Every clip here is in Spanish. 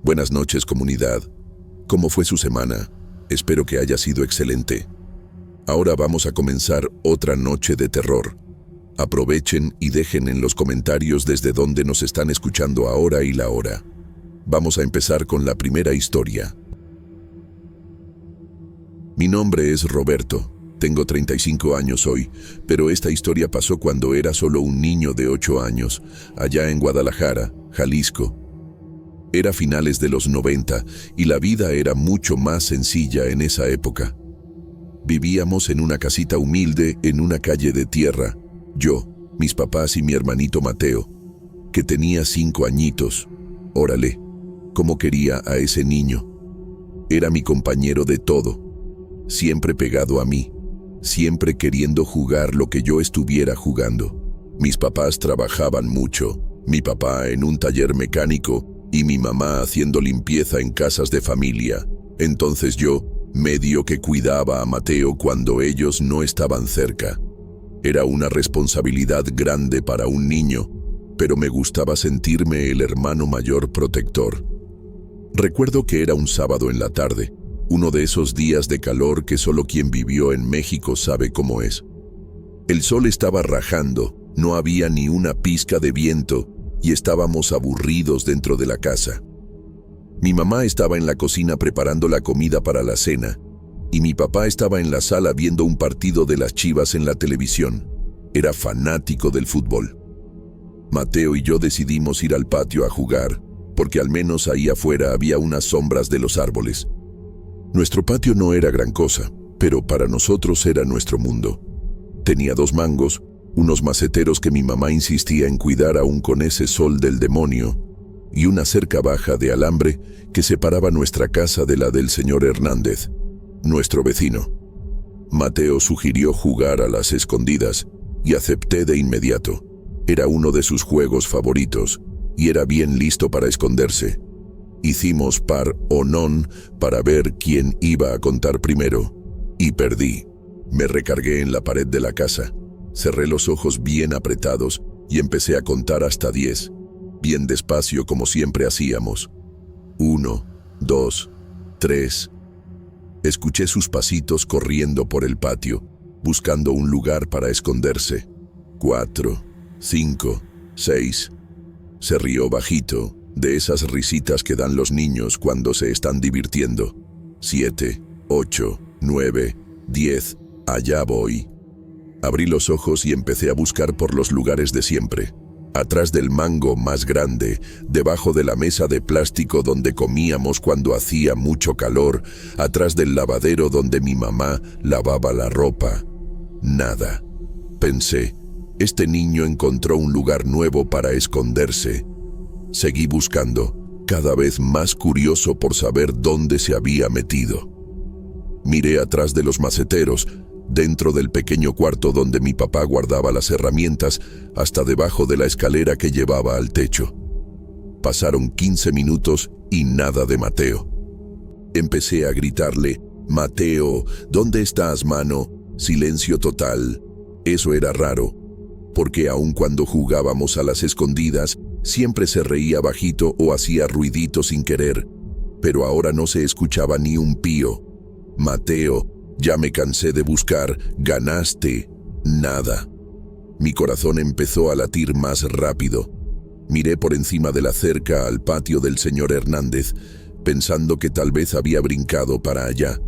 Buenas noches, comunidad. ¿Cómo fue su semana? Espero que haya sido excelente. Ahora vamos a comenzar otra noche de terror. Aprovechen y dejen en los comentarios desde dónde nos están escuchando ahora y la hora. Vamos a empezar con la primera historia. Mi nombre es Roberto. Tengo 35 años hoy, pero esta historia pasó cuando era solo un niño de 8 años, allá en Guadalajara, Jalisco. Era finales de los 90 y la vida era mucho más sencilla en esa época. Vivíamos en una casita humilde en una calle de tierra. Yo, mis papás y mi hermanito Mateo, que tenía 5 añitos. Órale, cómo quería a ese niño. Era mi compañero de todo, siempre pegado a mí, siempre queriendo jugar lo que yo estuviera jugando. Mis papás trabajaban mucho, mi papá en un taller mecánico y mi mamá haciendo limpieza en casas de familia. Entonces yo, medio que cuidaba a Mateo cuando ellos no estaban cerca. Era una responsabilidad grande para un niño, pero me gustaba sentirme el hermano mayor protector. Recuerdo que era un sábado en la tarde, uno de esos días de calor que solo quien vivió en México sabe cómo es. El sol estaba rajando, no había ni una pizca de viento y estábamos aburridos dentro de la casa. Mi mamá estaba en la cocina preparando la comida para la cena y mi papá estaba en la sala viendo un partido de las Chivas en la televisión. Era fanático del fútbol. Mateo y yo decidimos ir al patio a jugar, porque al menos ahí afuera había unas sombras de los árboles. Nuestro patio no era gran cosa, pero para nosotros era nuestro mundo. Tenía 2 mangos, unos maceteros que mi mamá insistía en cuidar aún con ese sol del demonio, y una cerca baja de alambre que separaba nuestra casa de la del señor Hernández, nuestro vecino. Mateo sugirió jugar a las escondidas y acepté de inmediato. Era uno de sus juegos favoritos y era bien listo para esconderse. Hicimos par o non para ver quién iba a contar primero y perdí. Me recargué en la pared de la casa, cerré los ojos bien apretados y empecé a contar hasta 10, bien despacio como siempre hacíamos. 1, 2, 3. Escuché sus pasitos corriendo por el patio, buscando un lugar para esconderse. 4, 5, 6. Se rió bajito, de esas risitas que dan los niños cuando se están divirtiendo. 7, 8, 9, 10. Allá voy. Abrí los ojos y empecé a buscar por los lugares de siempre. Atrás del mango más grande, debajo de la mesa de plástico donde comíamos cuando hacía mucho calor, atrás del lavadero donde mi mamá lavaba la ropa. Nada. Pensé, este niño encontró un lugar nuevo para esconderse. Seguí buscando, cada vez más curioso por saber dónde se había metido. Miré atrás de los maceteros, dentro del pequeño cuarto donde mi papá guardaba las herramientas, hasta debajo de la escalera que llevaba al techo. Pasaron 15 minutos y nada de Mateo. Empecé a gritarle, «Mateo, ¿dónde estás, mano?» Silencio total. Eso era raro, porque aun cuando jugábamos a las escondidas, siempre se reía bajito o hacía ruidito sin querer, pero ahora no se escuchaba ni un pío. «Mateo, ya me cansé de buscar, ganaste». Nada. Mi corazón empezó a latir más rápido. Miré por encima de la cerca al patio del señor Hernández, pensando que tal vez había brincado para allá,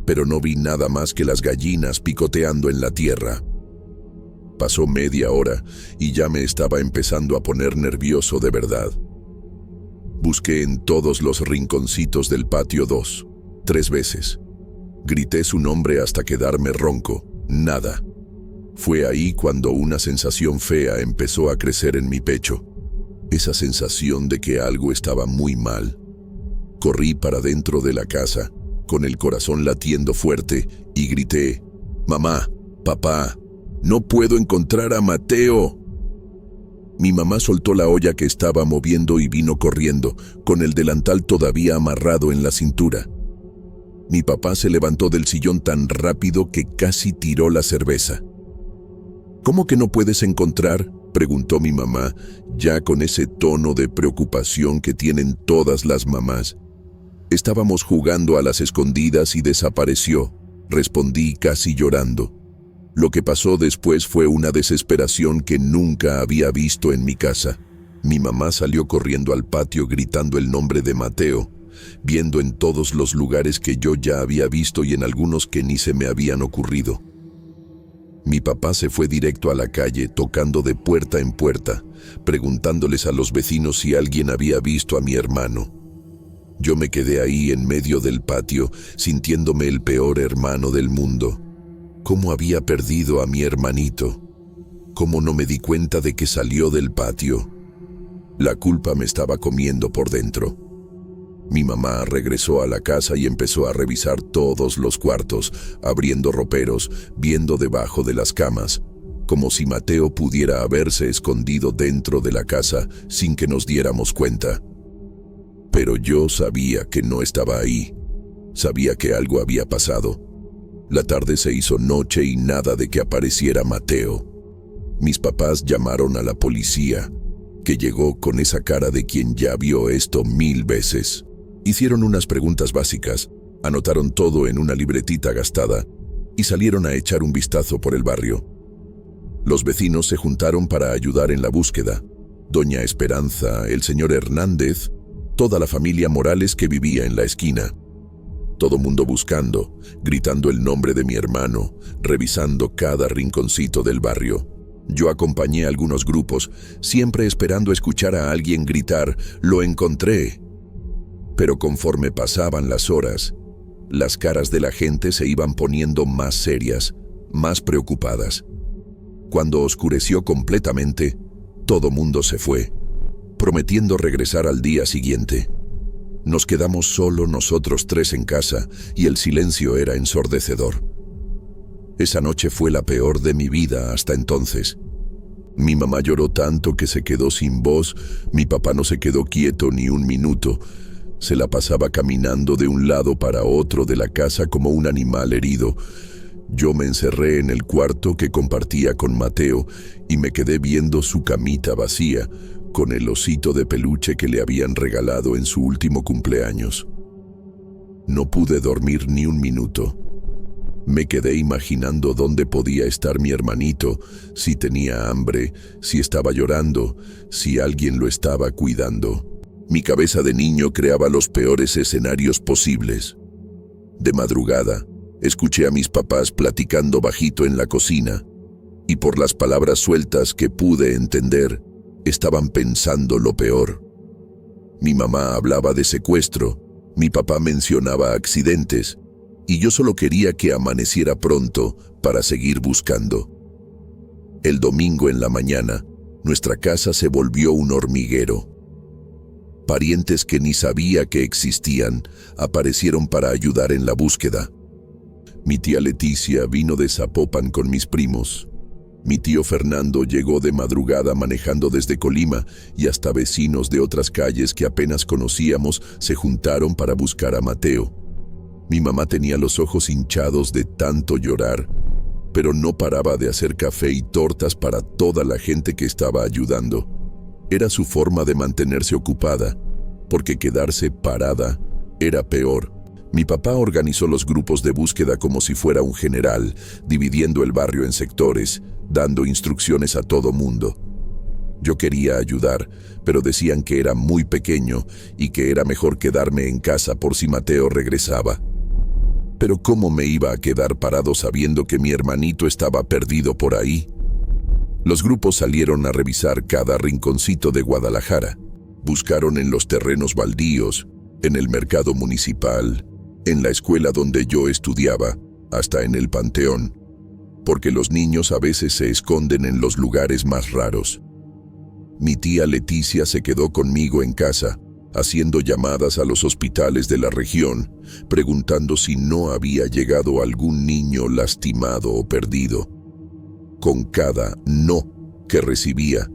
pero no vi nada más que las gallinas picoteando en la tierra. Pasó media hora y ya me estaba empezando a poner nervioso de verdad. Busqué en todos los rinconcitos del patio 2, 3 veces. Grité su nombre hasta quedarme ronco. Nada. Fue ahí cuando una sensación fea empezó a crecer en mi pecho. Esa sensación de que algo estaba muy mal. Corrí para dentro de la casa, con el corazón latiendo fuerte, y grité, «Mamá, papá, no puedo encontrar a Mateo». Mi mamá soltó la olla que estaba moviendo y vino corriendo, con el delantal todavía amarrado en la cintura. Mi papá se levantó del sillón tan rápido que casi tiró la cerveza. «¿Cómo que no puedes encontrar?», preguntó mi mamá, ya con ese tono de preocupación que tienen todas las mamás. Estábamos jugando a las escondidas y desapareció, respondí casi llorando. Lo que pasó después fue una desesperación que nunca había visto en mi casa. Mi mamá salió corriendo al patio gritando el nombre de Mateo, viendo en todos los lugares que yo ya había visto y en algunos que ni se me habían ocurrido. Mi papá se fue directo a la calle, tocando de puerta en puerta, preguntándoles a los vecinos si alguien había visto a mi hermano. Yo me quedé ahí en medio del patio, sintiéndome el peor hermano del mundo. ¿Cómo había perdido a mi hermanito? ¿Cómo no me di cuenta de que salió del patio? La culpa me estaba comiendo por dentro. Mi mamá regresó a la casa y empezó a revisar todos los cuartos, abriendo roperos, viendo debajo de las camas, como si Mateo pudiera haberse escondido dentro de la casa sin que nos diéramos cuenta. Pero yo sabía que no estaba ahí. Sabía que algo había pasado. La tarde se hizo noche y nada de que apareciera Mateo. Mis papás llamaron a la policía, que llegó con esa cara de quien ya vio esto 1000 veces. Hicieron unas preguntas básicas, anotaron todo en una libretita gastada y salieron a echar un vistazo por el barrio. Los vecinos se juntaron para ayudar en la búsqueda. Doña Esperanza, el señor Hernández, toda la familia Morales que vivía en la esquina. Todo mundo buscando, gritando el nombre de mi hermano, revisando cada rinconcito del barrio. Yo acompañé a algunos grupos, siempre esperando escuchar a alguien gritar, «¡Lo encontré!». Pero conforme pasaban las horas, las caras de la gente se iban poniendo más serias, más preocupadas. Cuando oscureció completamente, todo mundo se fue, prometiendo regresar al día siguiente. Nos quedamos solo nosotros 3 en casa y el silencio era ensordecedor. Esa noche fue la peor de mi vida hasta entonces. Mi mamá lloró tanto que se quedó sin voz, mi papá no se quedó quieto ni un minuto. Se la pasaba caminando de un lado para otro de la casa como un animal herido. Yo me encerré en el cuarto que compartía con Mateo y me quedé viendo su camita vacía, con el osito de peluche que le habían regalado en su último cumpleaños. No pude dormir ni un minuto. Me quedé imaginando dónde podía estar mi hermanito, si tenía hambre, si estaba llorando, si alguien lo estaba cuidando. Mi cabeza de niño creaba los peores escenarios posibles. De madrugada, escuché a mis papás platicando bajito en la cocina, y por las palabras sueltas que pude entender, estaban pensando lo peor. Mi mamá hablaba de secuestro, mi papá mencionaba accidentes, y yo solo quería que amaneciera pronto para seguir buscando. El domingo en la mañana, nuestra casa se volvió un hormiguero. Parientes que ni sabía que existían aparecieron para ayudar en la búsqueda. Mi tía Leticia vino de Zapopan con mis primos. Mi tío Fernando llegó de madrugada manejando desde Colima y hasta vecinos de otras calles que apenas conocíamos se juntaron para buscar a Mateo. Mi mamá tenía los ojos hinchados de tanto llorar, pero no paraba de hacer café y tortas para toda la gente que estaba ayudando. Era su forma de mantenerse ocupada, porque quedarse parada era peor. Mi papá organizó los grupos de búsqueda como si fuera un general, dividiendo el barrio en sectores, dando instrucciones a todo mundo. Yo quería ayudar, pero decían que era muy pequeño y que era mejor quedarme en casa por si Mateo regresaba. Pero ¿cómo me iba a quedar parado sabiendo que mi hermanito estaba perdido por ahí? Los grupos salieron a revisar cada rinconcito de Guadalajara. Buscaron en los terrenos baldíos, en el mercado municipal, en la escuela donde yo estudiaba, hasta en el panteón, porque los niños a veces se esconden en los lugares más raros. Mi tía Leticia se quedó conmigo en casa, haciendo llamadas a los hospitales de la región, preguntando si no había llegado algún niño lastimado o perdido. Con cada no que recibía,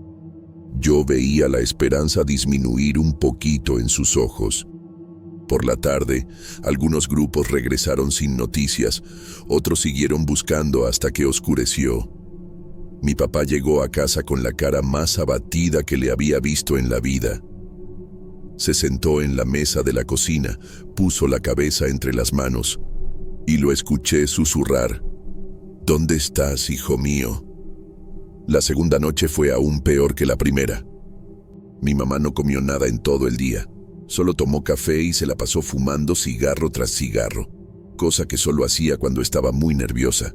yo veía la esperanza disminuir un poquito en sus ojos. Por la tarde, algunos grupos regresaron sin noticias, otros siguieron buscando hasta que oscureció. Mi papá llegó a casa con la cara más abatida que le había visto en la vida. Se sentó en la mesa de la cocina, puso la cabeza entre las manos y lo escuché susurrar: ¿Dónde estás, hijo mío? La segunda noche fue aún peor que la primera. Mi mamá no comió nada en todo el día. Solo tomó café y se la pasó fumando cigarro tras cigarro, cosa que solo hacía cuando estaba muy nerviosa.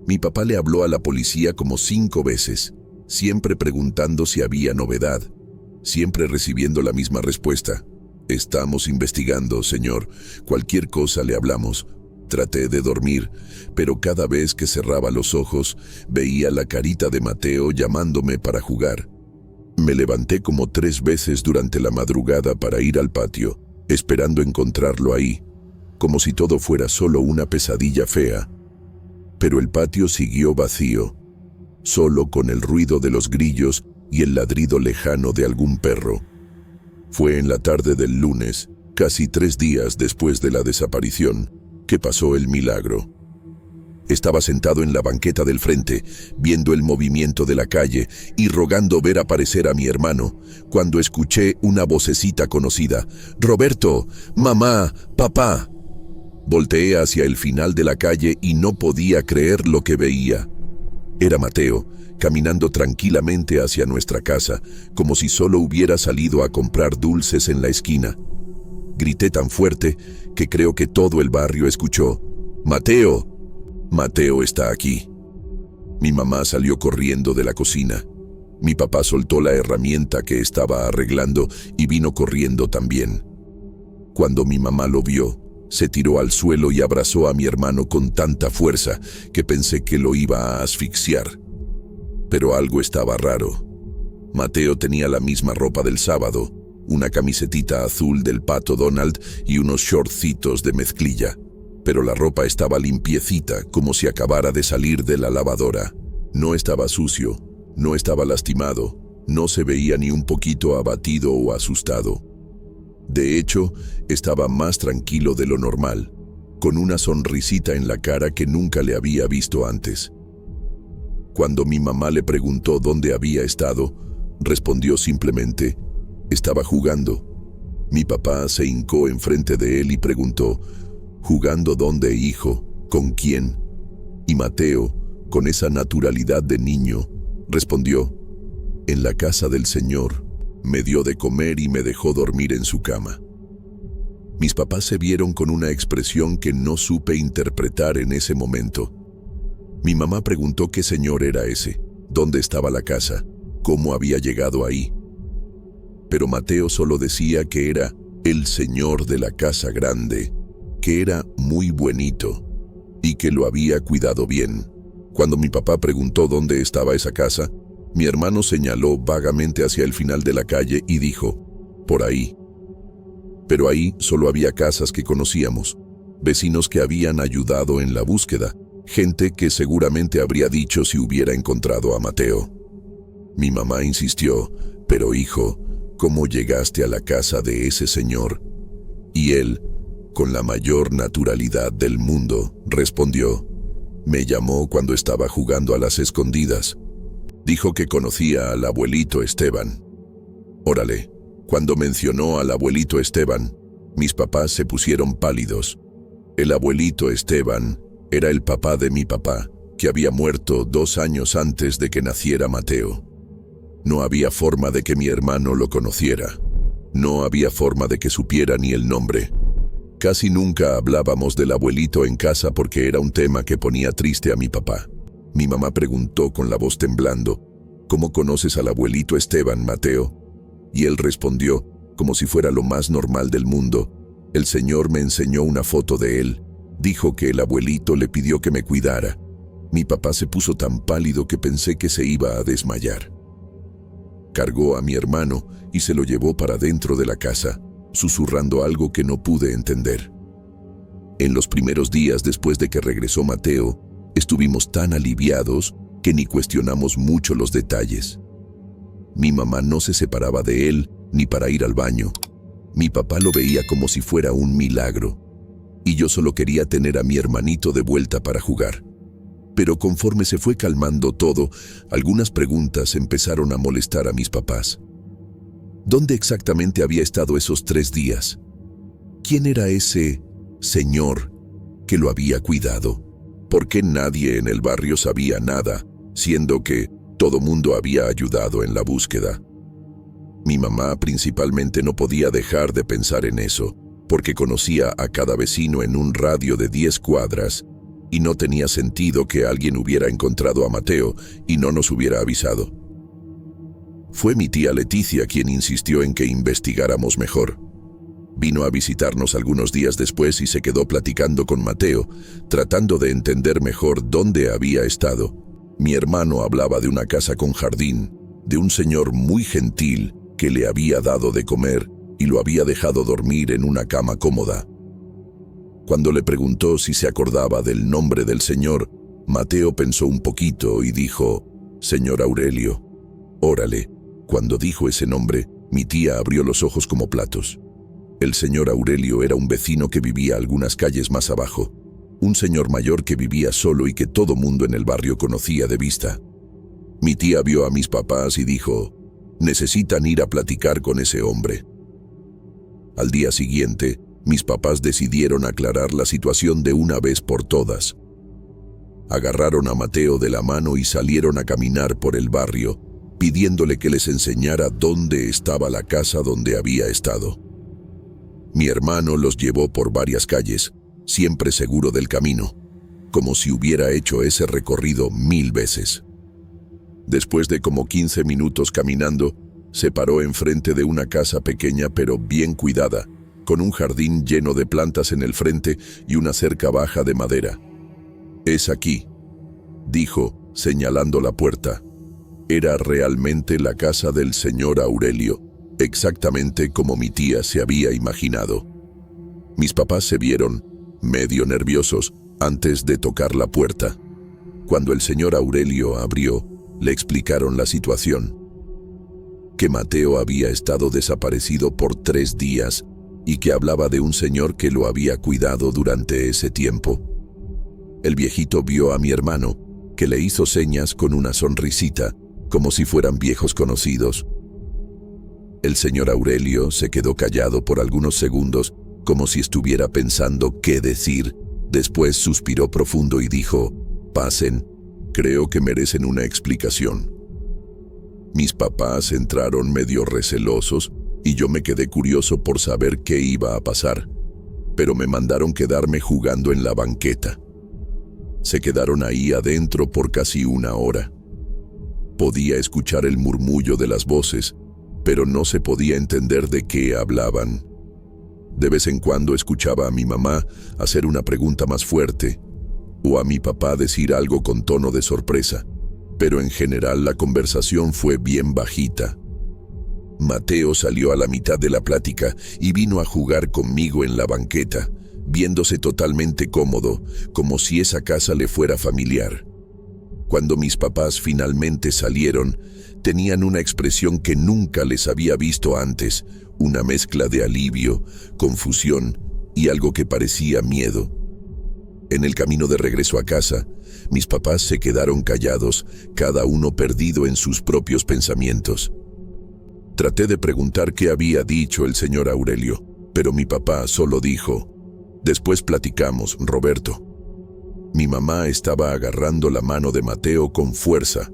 Mi papá le habló a la policía como 5 veces, siempre preguntando si había novedad, siempre recibiendo la misma respuesta: estamos investigando, señor, cualquier cosa le hablamos. Traté de dormir, pero cada vez que cerraba los ojos, veía la carita de Mateo llamándome para jugar. Me levanté como 3 veces durante la madrugada para ir al patio, esperando encontrarlo ahí, como si todo fuera solo una pesadilla fea. Pero el patio siguió vacío, solo con el ruido de los grillos y el ladrido lejano de algún perro. Fue en la tarde del lunes, casi 3 días después de la desaparición, que pasó el milagro. Estaba sentado en la banqueta del frente, viendo el movimiento de la calle y rogando ver aparecer a mi hermano, cuando escuché una vocecita conocida: «Roberto, mamá, papá». Volteé hacia el final de la calle y no podía creer lo que veía. Era Mateo, caminando tranquilamente hacia nuestra casa, como si solo hubiera salido a comprar dulces en la esquina. Grité tan fuerte que creo que todo el barrio escuchó: «¡Mateo! Mateo está aquí». Mi mamá salió corriendo de la cocina. Mi papá soltó la herramienta que estaba arreglando y vino corriendo también. Cuando mi mamá lo vio, se tiró al suelo y abrazó a mi hermano con tanta fuerza que pensé que lo iba a asfixiar. Pero algo estaba raro. Mateo tenía la misma ropa del sábado, una camisetita azul del Pato Donald y unos shortcitos de mezclilla, pero la ropa estaba limpiecita, como si acabara de salir de la lavadora. No estaba sucio, no estaba lastimado, no se veía ni un poquito abatido o asustado. De hecho, estaba más tranquilo de lo normal, con una sonrisita en la cara que nunca le había visto antes. Cuando mi mamá le preguntó dónde había estado, respondió simplemente: «Estaba jugando». Mi papá se hincó enfrente de él y preguntó: «¿Jugando dónde, hijo? ¿Con quién?». Y Mateo, con esa naturalidad de niño, respondió: «En la casa del Señor. Me dio de comer y me dejó dormir en su cama». Mis papás se vieron con una expresión que no supe interpretar en ese momento. Mi mamá preguntó qué señor era ese, dónde estaba la casa, cómo había llegado ahí. Pero Mateo solo decía que era el señor de la casa grande, que era muy buenito y que lo había cuidado bien. Cuando mi papá preguntó dónde estaba esa casa, mi hermano señaló vagamente hacia el final de la calle y dijo: «Por ahí». Pero ahí solo había casas que conocíamos, vecinos que habían ayudado en la búsqueda, gente que seguramente habría dicho si hubiera encontrado a Mateo. Mi mamá insistió: «Pero hijo, ¿cómo llegaste a la casa de ese señor?». Y él, con la mayor naturalidad del mundo, respondió: «Me llamó cuando estaba jugando a las escondidas. Dijo que conocía al abuelito Esteban». Órale, cuando mencionó al abuelito Esteban, mis papás se pusieron pálidos. El abuelito Esteban era el papá de mi papá, que había muerto 2 años antes de que naciera Mateo. No había forma de que mi hermano lo conociera. No había forma de que supiera ni el nombre. Casi nunca hablábamos del abuelito en casa porque era un tema que ponía triste a mi papá. Mi mamá preguntó con la voz temblando: «¿Cómo conoces al abuelito Esteban, Mateo?». Y él respondió, como si fuera lo más normal del mundo: «El señor me enseñó una foto de él. Dijo que el abuelito le pidió que me cuidara». Mi papá se puso tan pálido que pensé que se iba a desmayar. Cargó a mi hermano y se lo llevó para dentro de la casa, susurrando algo que no pude entender. En los primeros días después de que regresó Mateo, estuvimos tan aliviados que ni cuestionamos mucho los detalles. Mi mamá no se separaba de él ni para ir al baño. Mi papá lo veía como si fuera un milagro. Y yo solo quería tener a mi hermanito de vuelta para jugar. Pero conforme se fue calmando todo, algunas preguntas empezaron a molestar a mis papás. ¿Dónde exactamente había estado esos 3 días? ¿Quién era ese señor que lo había cuidado? ¿Por qué nadie en el barrio sabía nada, siendo que todo mundo había ayudado en la búsqueda? Mi mamá principalmente no podía dejar de pensar en eso, porque conocía a cada vecino en un radio de 10 cuadras, y no tenía sentido que alguien hubiera encontrado a Mateo y no nos hubiera avisado. Fue mi tía Leticia quien insistió en que investigáramos mejor. Vino a visitarnos algunos días después y se quedó platicando con Mateo, tratando de entender mejor dónde había estado. Mi hermano hablaba de una casa con jardín, de un señor muy gentil que le había dado de comer y lo había dejado dormir en una cama cómoda. Cuando le preguntó si se acordaba del nombre del señor, Mateo pensó un poquito y dijo: «Señor Aurelio». Órale, cuando dijo ese nombre, mi tía abrió los ojos como platos. El señor Aurelio era un vecino que vivía algunas calles más abajo, un señor mayor que vivía solo y que todo mundo en el barrio conocía de vista. Mi tía vio a mis papás y dijo: «Necesitan ir a platicar con ese hombre». Al día siguiente, mis papás decidieron aclarar la situación de una vez por todas. Agarraron a Mateo de la mano y salieron a caminar por el barrio, pidiéndole que les enseñara dónde estaba la casa donde había estado. Mi hermano los llevó por varias calles, siempre seguro del camino, como si hubiera hecho ese recorrido 1000 veces. Después de como 15 minutos caminando, se paró enfrente de una casa pequeña pero bien cuidada, con un jardín lleno de plantas en el frente y una cerca baja de madera. «Es aquí», dijo, señalando la puerta. Era realmente la casa del señor Aurelio, exactamente como mi tía se había imaginado. Mis papás se vieron, medio nerviosos, antes de tocar la puerta. Cuando el señor Aurelio abrió, le explicaron la situación. Que Mateo había estado desaparecido por 3 días y que hablaba de un señor que lo había cuidado durante ese tiempo. El viejito vio a mi hermano, que le hizo señas con una sonrisita, como si fueran viejos conocidos. El señor Aurelio se quedó callado por algunos segundos, como si estuviera pensando qué decir. Después suspiró profundo y dijo: «Pasen, creo que merecen una explicación». Mis papás entraron medio recelosos y yo me quedé curioso por saber qué iba a pasar, pero me mandaron quedarme jugando en la banqueta. Se quedaron ahí adentro por casi 1 hora. Podía escuchar el murmullo de las voces, pero no se podía entender de qué hablaban. De vez en cuando escuchaba a mi mamá hacer una pregunta más fuerte, o a mi papá decir algo con tono de sorpresa, pero en general la conversación fue bien bajita. Mateo salió a la mitad de la plática y vino a jugar conmigo en la banqueta, viéndose totalmente cómodo, como si esa casa le fuera familiar. Cuando mis papás finalmente salieron, tenían una expresión que nunca les había visto antes, una mezcla de alivio, confusión y algo que parecía miedo. En el camino de regreso a casa, mis papás se quedaron callados, cada uno perdido en sus propios pensamientos. Traté de preguntar qué había dicho el señor Aurelio, pero mi papá solo dijo: «Después platicamos, Roberto». Mi mamá estaba agarrando la mano de Mateo con fuerza,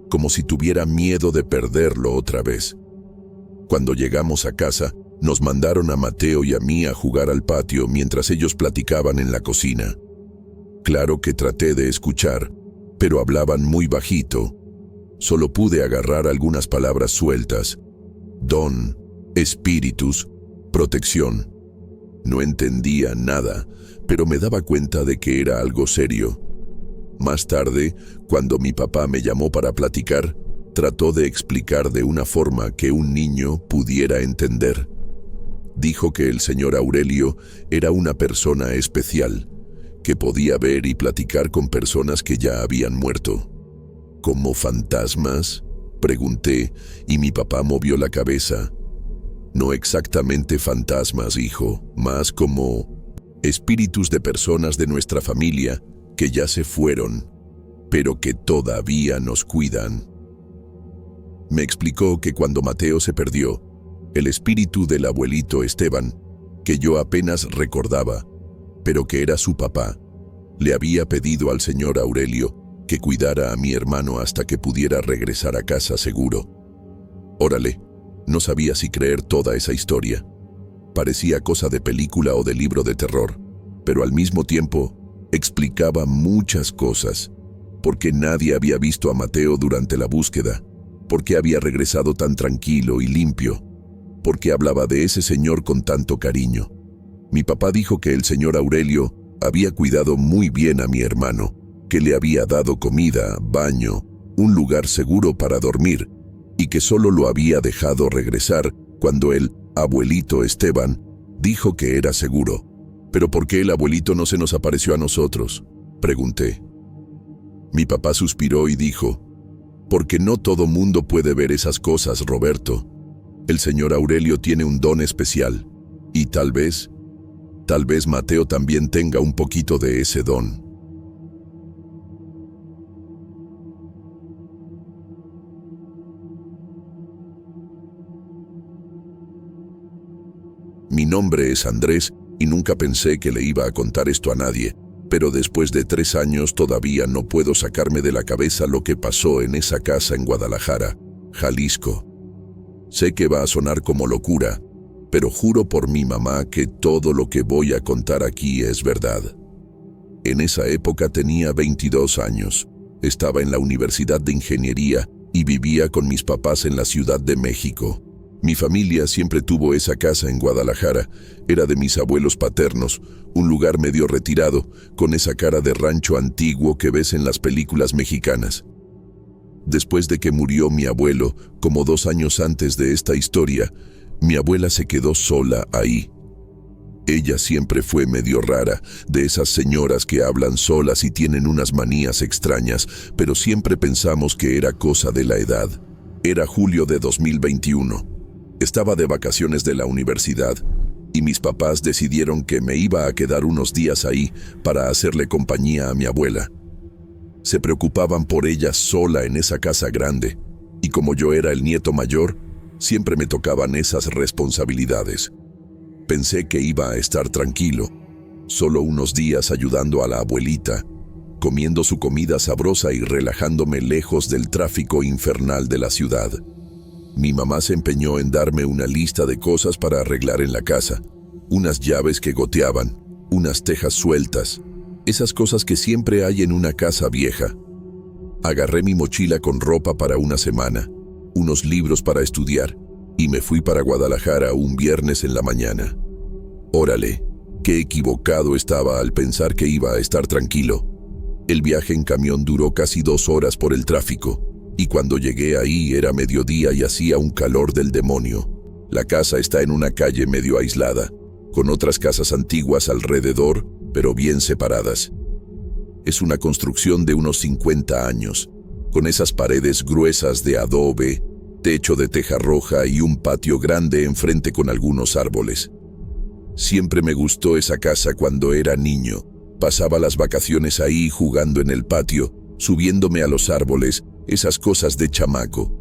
como si tuviera miedo de perderlo otra vez. Cuando llegamos a casa, nos mandaron a Mateo y a mí a jugar al patio mientras ellos platicaban en la cocina. Claro que traté de escuchar, pero hablaban muy bajito. Solo pude agarrar algunas palabras sueltas: don, espíritus, protección. No entendía nada, pero me daba cuenta de que era algo serio. Más tarde, cuando mi papá me llamó para platicar, trató de explicar de una forma que un niño pudiera entender. Dijo que el señor Aurelio era una persona especial, que podía ver y platicar con personas que ya habían muerto. ¿Como fantasmas?, pregunté, y mi papá movió la cabeza. No exactamente fantasmas, hijo, más como espíritus de personas de nuestra familia que ya se fueron. pero que todavía nos cuidan. Me explicó que cuando Mateo se perdió, el espíritu del abuelito Esteban, que yo apenas recordaba, pero que era su papá, le había pedido al señor Aurelio que cuidara a mi hermano hasta que pudiera regresar a casa seguro. Órale, no sabía si creer toda esa historia. Parecía cosa de película o de libro de terror, pero al mismo tiempo explicaba muchas cosas. ¿Por qué nadie había visto a Mateo durante la búsqueda? ¿Por qué había regresado tan tranquilo y limpio? ¿Por qué hablaba de ese señor con tanto cariño? Mi papá dijo que el señor Aurelio había cuidado muy bien a mi hermano, que le había dado comida, baño, un lugar seguro para dormir, y que solo lo había dejado regresar cuando el abuelito Esteban dijo que era seguro. ¿Pero por qué el abuelito no se nos apareció a nosotros?, pregunté. Mi papá suspiró y dijo: porque no todo mundo puede ver esas cosas, Roberto. El señor Aurelio tiene un don especial, y tal vez Mateo también tenga un poquito de ese don. Mi nombre es Andrés y nunca pensé que le iba a contar esto a nadie, pero después de 3 años todavía no puedo sacarme de la cabeza lo que pasó en esa casa en Guadalajara, Jalisco. Sé que va a sonar como locura, pero juro por mi mamá que todo lo que voy a contar aquí es verdad. En esa época tenía 22 años, estaba en la Universidad de Ingeniería y vivía con mis papás en la Ciudad de México. Mi familia siempre tuvo esa casa en Guadalajara, era de mis abuelos paternos, un lugar medio retirado, con esa cara de rancho antiguo que ves en las películas mexicanas. Después de que murió mi abuelo, como 2 años antes de esta historia, mi abuela se quedó sola ahí. Ella siempre fue medio rara, de esas señoras que hablan solas y tienen unas manías extrañas, pero siempre pensamos que era cosa de la edad. Era julio de 2021. Estaba de vacaciones de la universidad y mis papás decidieron que me iba a quedar unos días ahí para hacerle compañía a mi abuela. Se preocupaban por ella sola en esa casa grande, y como yo era el nieto mayor, siempre me tocaban esas responsabilidades. Pensé que iba a estar tranquilo, solo unos días ayudando a la abuelita, comiendo su comida sabrosa y relajándome lejos del tráfico infernal de la ciudad. Mi mamá se empeñó en darme una lista de cosas para arreglar en la casa, unas llaves que goteaban, unas tejas sueltas, esas cosas que siempre hay en una casa vieja. Agarré mi mochila con ropa para una semana, unos libros para estudiar, y me fui para Guadalajara un viernes en la mañana. Órale, qué equivocado estaba al pensar que iba a estar tranquilo. El viaje en camión duró casi 2 horas por el tráfico, y cuando llegué ahí era mediodía y hacía un calor del demonio. La casa está en una calle medio aislada, con otras casas antiguas alrededor, pero bien separadas. Es una construcción de unos 50 años, con esas paredes gruesas de adobe, techo de teja roja y un patio grande enfrente con algunos árboles. Siempre me gustó esa casa cuando era niño. Pasaba las vacaciones ahí jugando en el patio, subiéndome a los árboles, esas cosas de chamaco.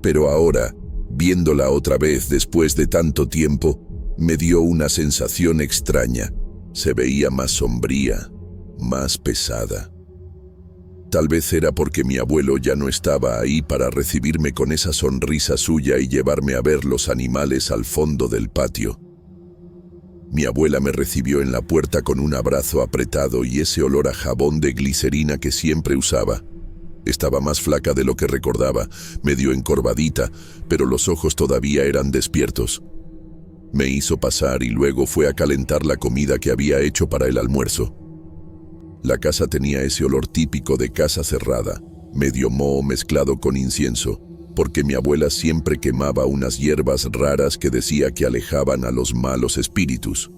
Pero ahora, viéndola otra vez después de tanto tiempo, me dio una sensación extraña. Se veía más sombría, más pesada. Tal vez era porque mi abuelo ya no estaba ahí para recibirme con esa sonrisa suya y llevarme a ver los animales al fondo del patio. Mi abuela me recibió en la puerta con un abrazo apretado y ese olor a jabón de glicerina que siempre usaba. Estaba más flaca de lo que recordaba, medio encorvadita, pero los ojos todavía eran despiertos. Me hizo pasar y luego fue a calentar la comida que había hecho para el almuerzo. La casa tenía ese olor típico de casa cerrada, medio moho mezclado con incienso, porque mi abuela siempre quemaba unas hierbas raras que decía que alejaban a los malos espíritus.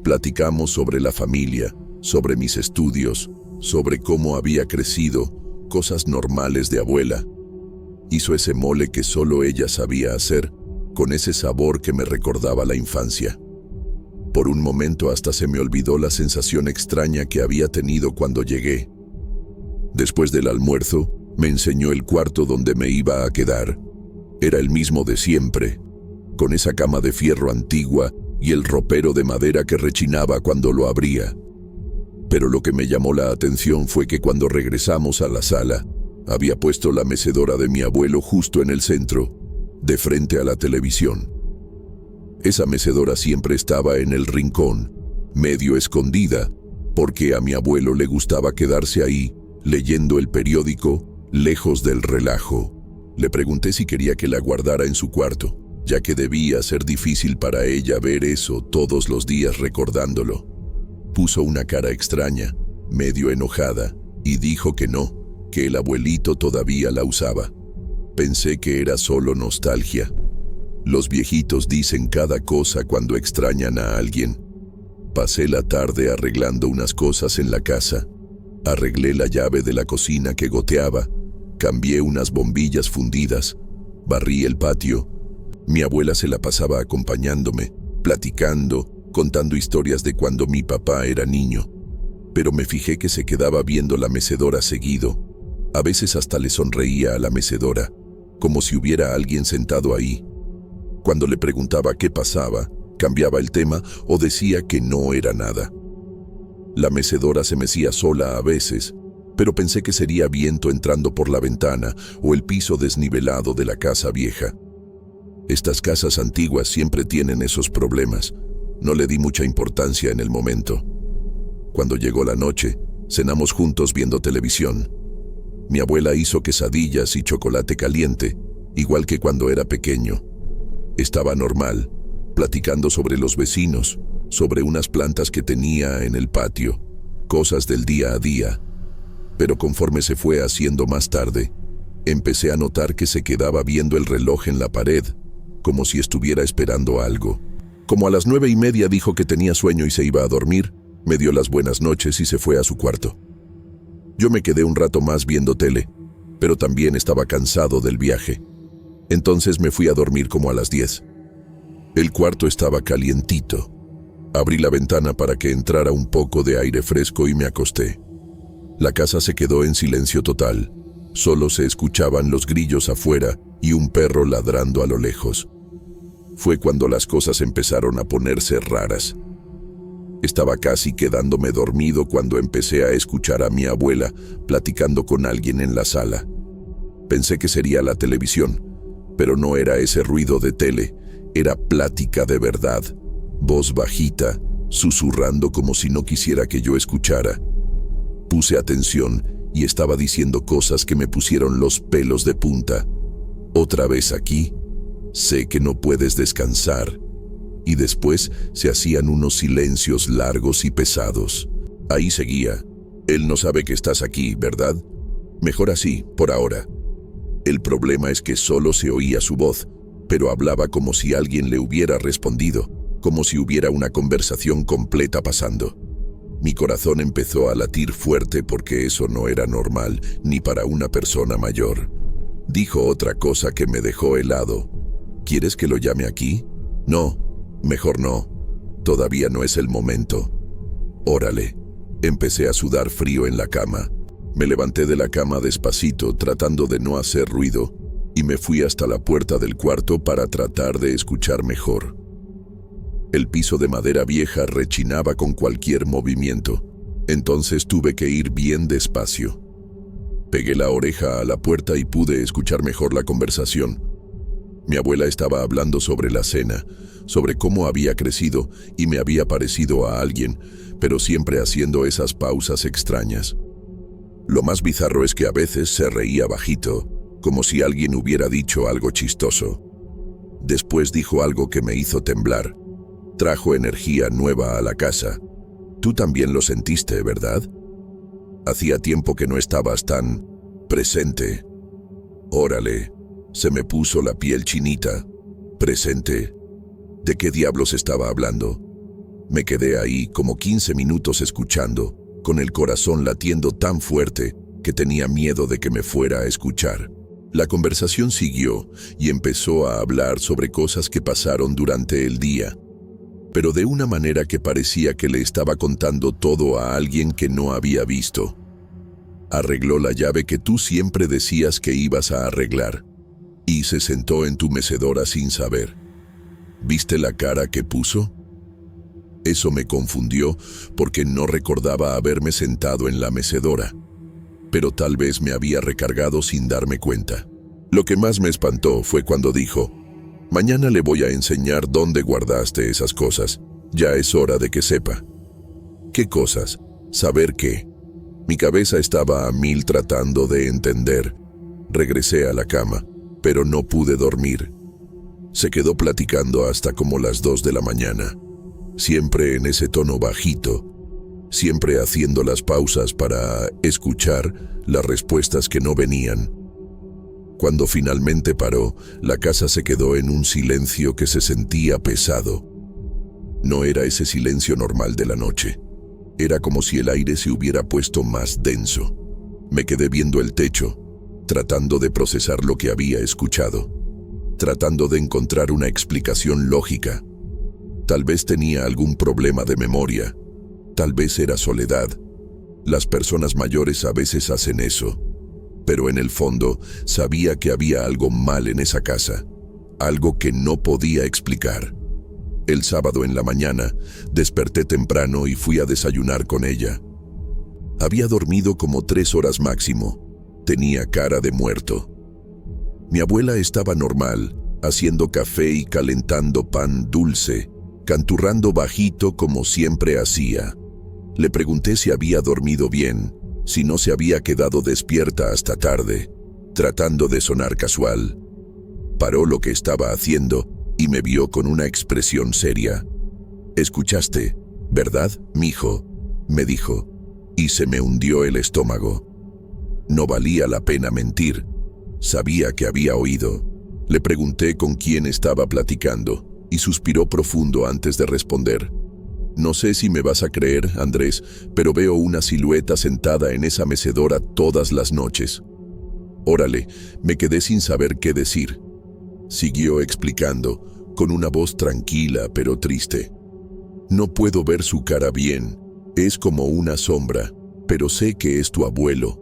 Platicamos sobre la familia, sobre mis estudios, sobre cómo había crecido, cosas normales de abuela. Hizo ese mole que solo ella sabía hacer, con ese sabor que me recordaba la infancia. Por un momento hasta se me olvidó la sensación extraña que había tenido cuando llegué. Después del almuerzo, me enseñó el cuarto donde me iba a quedar. Era el mismo de siempre, con esa cama de fierro antigua y el ropero de madera que rechinaba cuando lo abría. Pero lo que me llamó la atención fue que cuando regresamos a la sala, había puesto la mecedora de mi abuelo justo en el centro, de frente a la televisión. Esa mecedora siempre estaba en el rincón, medio escondida, porque a mi abuelo le gustaba quedarse ahí, leyendo el periódico, lejos del relajo. Le pregunté si quería que la guardara en su cuarto, ya que debía ser difícil para ella ver eso todos los días recordándolo. Puso una cara extraña, medio enojada, y dijo que no, que el abuelito todavía la usaba. Pensé que era solo nostalgia. Los viejitos dicen cada cosa cuando extrañan a alguien. Pasé la tarde arreglando unas cosas en la casa. Arreglé la llave de la cocina que goteaba, cambié unas bombillas fundidas, barrí el patio. Mi abuela se la pasaba acompañándome, platicando, contando historias de cuando mi papá era niño. Pero me fijé que se quedaba viendo la mecedora seguido. A veces hasta le sonreía a la mecedora, como si hubiera alguien sentado ahí. Cuando le preguntaba qué pasaba, cambiaba el tema o decía que no era nada. La mecedora se mecía sola a veces, pero pensé que sería viento entrando por la ventana o el piso desnivelado de la casa vieja. Estas casas antiguas siempre tienen esos problemas. No le di mucha importancia en el momento. Cuando llegó la noche, cenamos juntos viendo televisión. Mi abuela hizo quesadillas y chocolate caliente, igual que cuando era pequeño. Estaba normal, platicando sobre los vecinos, sobre unas plantas que tenía en el patio, cosas del día a día. Pero conforme se fue haciendo más tarde, empecé a notar que se quedaba viendo el reloj en la pared, como si estuviera esperando algo. Como a las 9:30 dijo que tenía sueño y se iba a dormir, me dio las buenas noches y se fue a su cuarto. Yo me quedé un rato más viendo tele, pero también estaba cansado del viaje. Entonces me fui a dormir como a las 10. El cuarto estaba calientito. Abrí la ventana para que entrara un poco de aire fresco y me acosté. La casa se quedó en silencio total. Solo se escuchaban los grillos afuera y un perro ladrando a lo lejos. Fue cuando las cosas empezaron a ponerse raras. Estaba casi quedándome dormido cuando empecé a escuchar a mi abuela platicando con alguien en la sala. Pensé que sería la televisión, pero no era ese ruido de tele, era plática de verdad, voz bajita, susurrando como si no quisiera que yo escuchara. Puse atención y estaba diciendo cosas que me pusieron los pelos de punta. Otra vez aquí, sé que no puedes descansar. Y después se hacían unos silencios largos y pesados. Ahí seguía. Él no sabe que estás aquí, ¿verdad? Mejor así, por ahora. El problema es que solo se oía su voz, pero hablaba como si alguien le hubiera respondido, como si hubiera una conversación completa pasando. Mi corazón empezó a latir fuerte porque eso no era normal, ni para una persona mayor. Dijo otra cosa que me dejó helado. ¿Quieres que lo llame aquí? No. Mejor no. Todavía no es el momento. Órale. Empecé a sudar frío en la cama. Me levanté de la cama despacito, tratando de no hacer ruido, y me fui hasta la puerta del cuarto para tratar de escuchar mejor. El piso de madera vieja rechinaba con cualquier movimiento, entonces tuve que ir bien despacio. Pegué la oreja a la puerta y pude escuchar mejor la conversación. Mi abuela estaba hablando sobre la cena, sobre cómo había crecido y me había parecido a alguien, pero siempre haciendo esas pausas extrañas. Lo más bizarro es que a veces se reía bajito, como si alguien hubiera dicho algo chistoso. Después dijo algo que me hizo temblar. Trajo energía nueva a la casa. Tú también lo sentiste, ¿verdad? Hacía tiempo que no estabas tan presente. Órale. Se me puso la piel chinita. ¿Presente? ¿De qué diablos estaba hablando? Me quedé ahí como 15 minutos escuchando, con el corazón latiendo tan fuerte que tenía miedo de que me fuera a escuchar. La conversación siguió y empezó a hablar sobre cosas que pasaron durante el día, pero de una manera que parecía que le estaba contando todo a alguien que no había visto. Arregló la llave que tú siempre decías que ibas a arreglar. Y se sentó en tu mecedora sin saber. ¿Viste la cara que puso? Eso me confundió porque no recordaba haberme sentado en la mecedora. Pero tal vez me había recargado sin darme cuenta. Lo que más me espantó fue cuando dijo: «Mañana le voy a enseñar dónde guardaste esas cosas. Ya es hora de que sepa». ¿Qué cosas? ¿Saber qué? Mi cabeza estaba a mil tratando de entender. Regresé a la cama, pero no pude dormir. Se quedó platicando hasta como las 2 de la mañana, siempre en ese tono bajito, siempre haciendo las pausas para escuchar las respuestas que no venían. Cuando finalmente paró, la casa se quedó en un silencio que se sentía pesado. No era ese silencio normal de la noche. Era como si el aire se hubiera puesto más denso. Me quedé viendo el techo, tratando de procesar lo que había escuchado, tratando de encontrar una explicación lógica. Tal vez tenía algún problema de memoria, tal vez era soledad. Las personas mayores a veces hacen eso, pero en el fondo sabía que había algo mal en esa casa, algo que no podía explicar. El sábado en la mañana desperté temprano y fui a desayunar con ella. Había dormido como 3 horas máximo. Tenía cara de muerto. Mi abuela estaba normal, haciendo café y calentando pan dulce, canturrando bajito como siempre hacía. Le pregunté si había dormido bien, si no se había quedado despierta hasta tarde, tratando de sonar casual. Paró lo que estaba haciendo y me vio con una expresión seria. «¿Escuchaste, verdad, mijo?», me dijo, y se me hundió el estómago. No valía la pena mentir. Sabía que había oído. Le pregunté con quién estaba platicando y suspiró profundo antes de responder. «No sé si me vas a creer, Andrés, pero veo una silueta sentada en esa mecedora todas las noches». Órale, me quedé sin saber qué decir. Siguió explicando, con una voz tranquila pero triste. «No puedo ver su cara bien, es como una sombra, pero sé que es tu abuelo.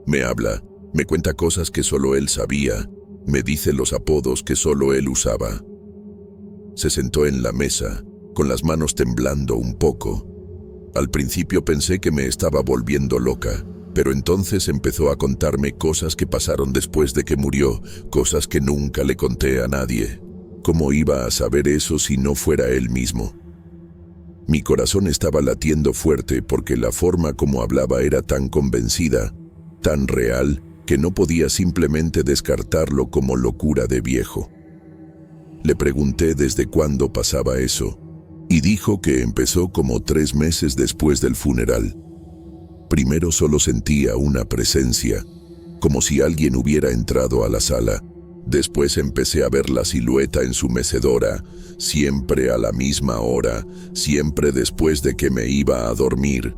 Me habla, me cuenta cosas que solo él sabía, me dice los apodos que solo él usaba». Se sentó en la mesa, con las manos temblando un poco. Al principio pensé que me estaba volviendo loca, pero entonces empezó a contarme cosas que pasaron después de que murió, cosas que nunca le conté a nadie. ¿Cómo iba a saber eso si no fuera él mismo? Mi corazón estaba latiendo fuerte porque la forma como hablaba era tan convencida, tan real, que no podía simplemente descartarlo como locura de viejo. Le pregunté desde cuándo pasaba eso, y dijo que empezó como 3 meses después del funeral. Primero solo sentía una presencia, como si alguien hubiera entrado a la sala. Después empecé a ver la silueta en su mecedora, siempre a la misma hora, siempre después de que me iba a dormir.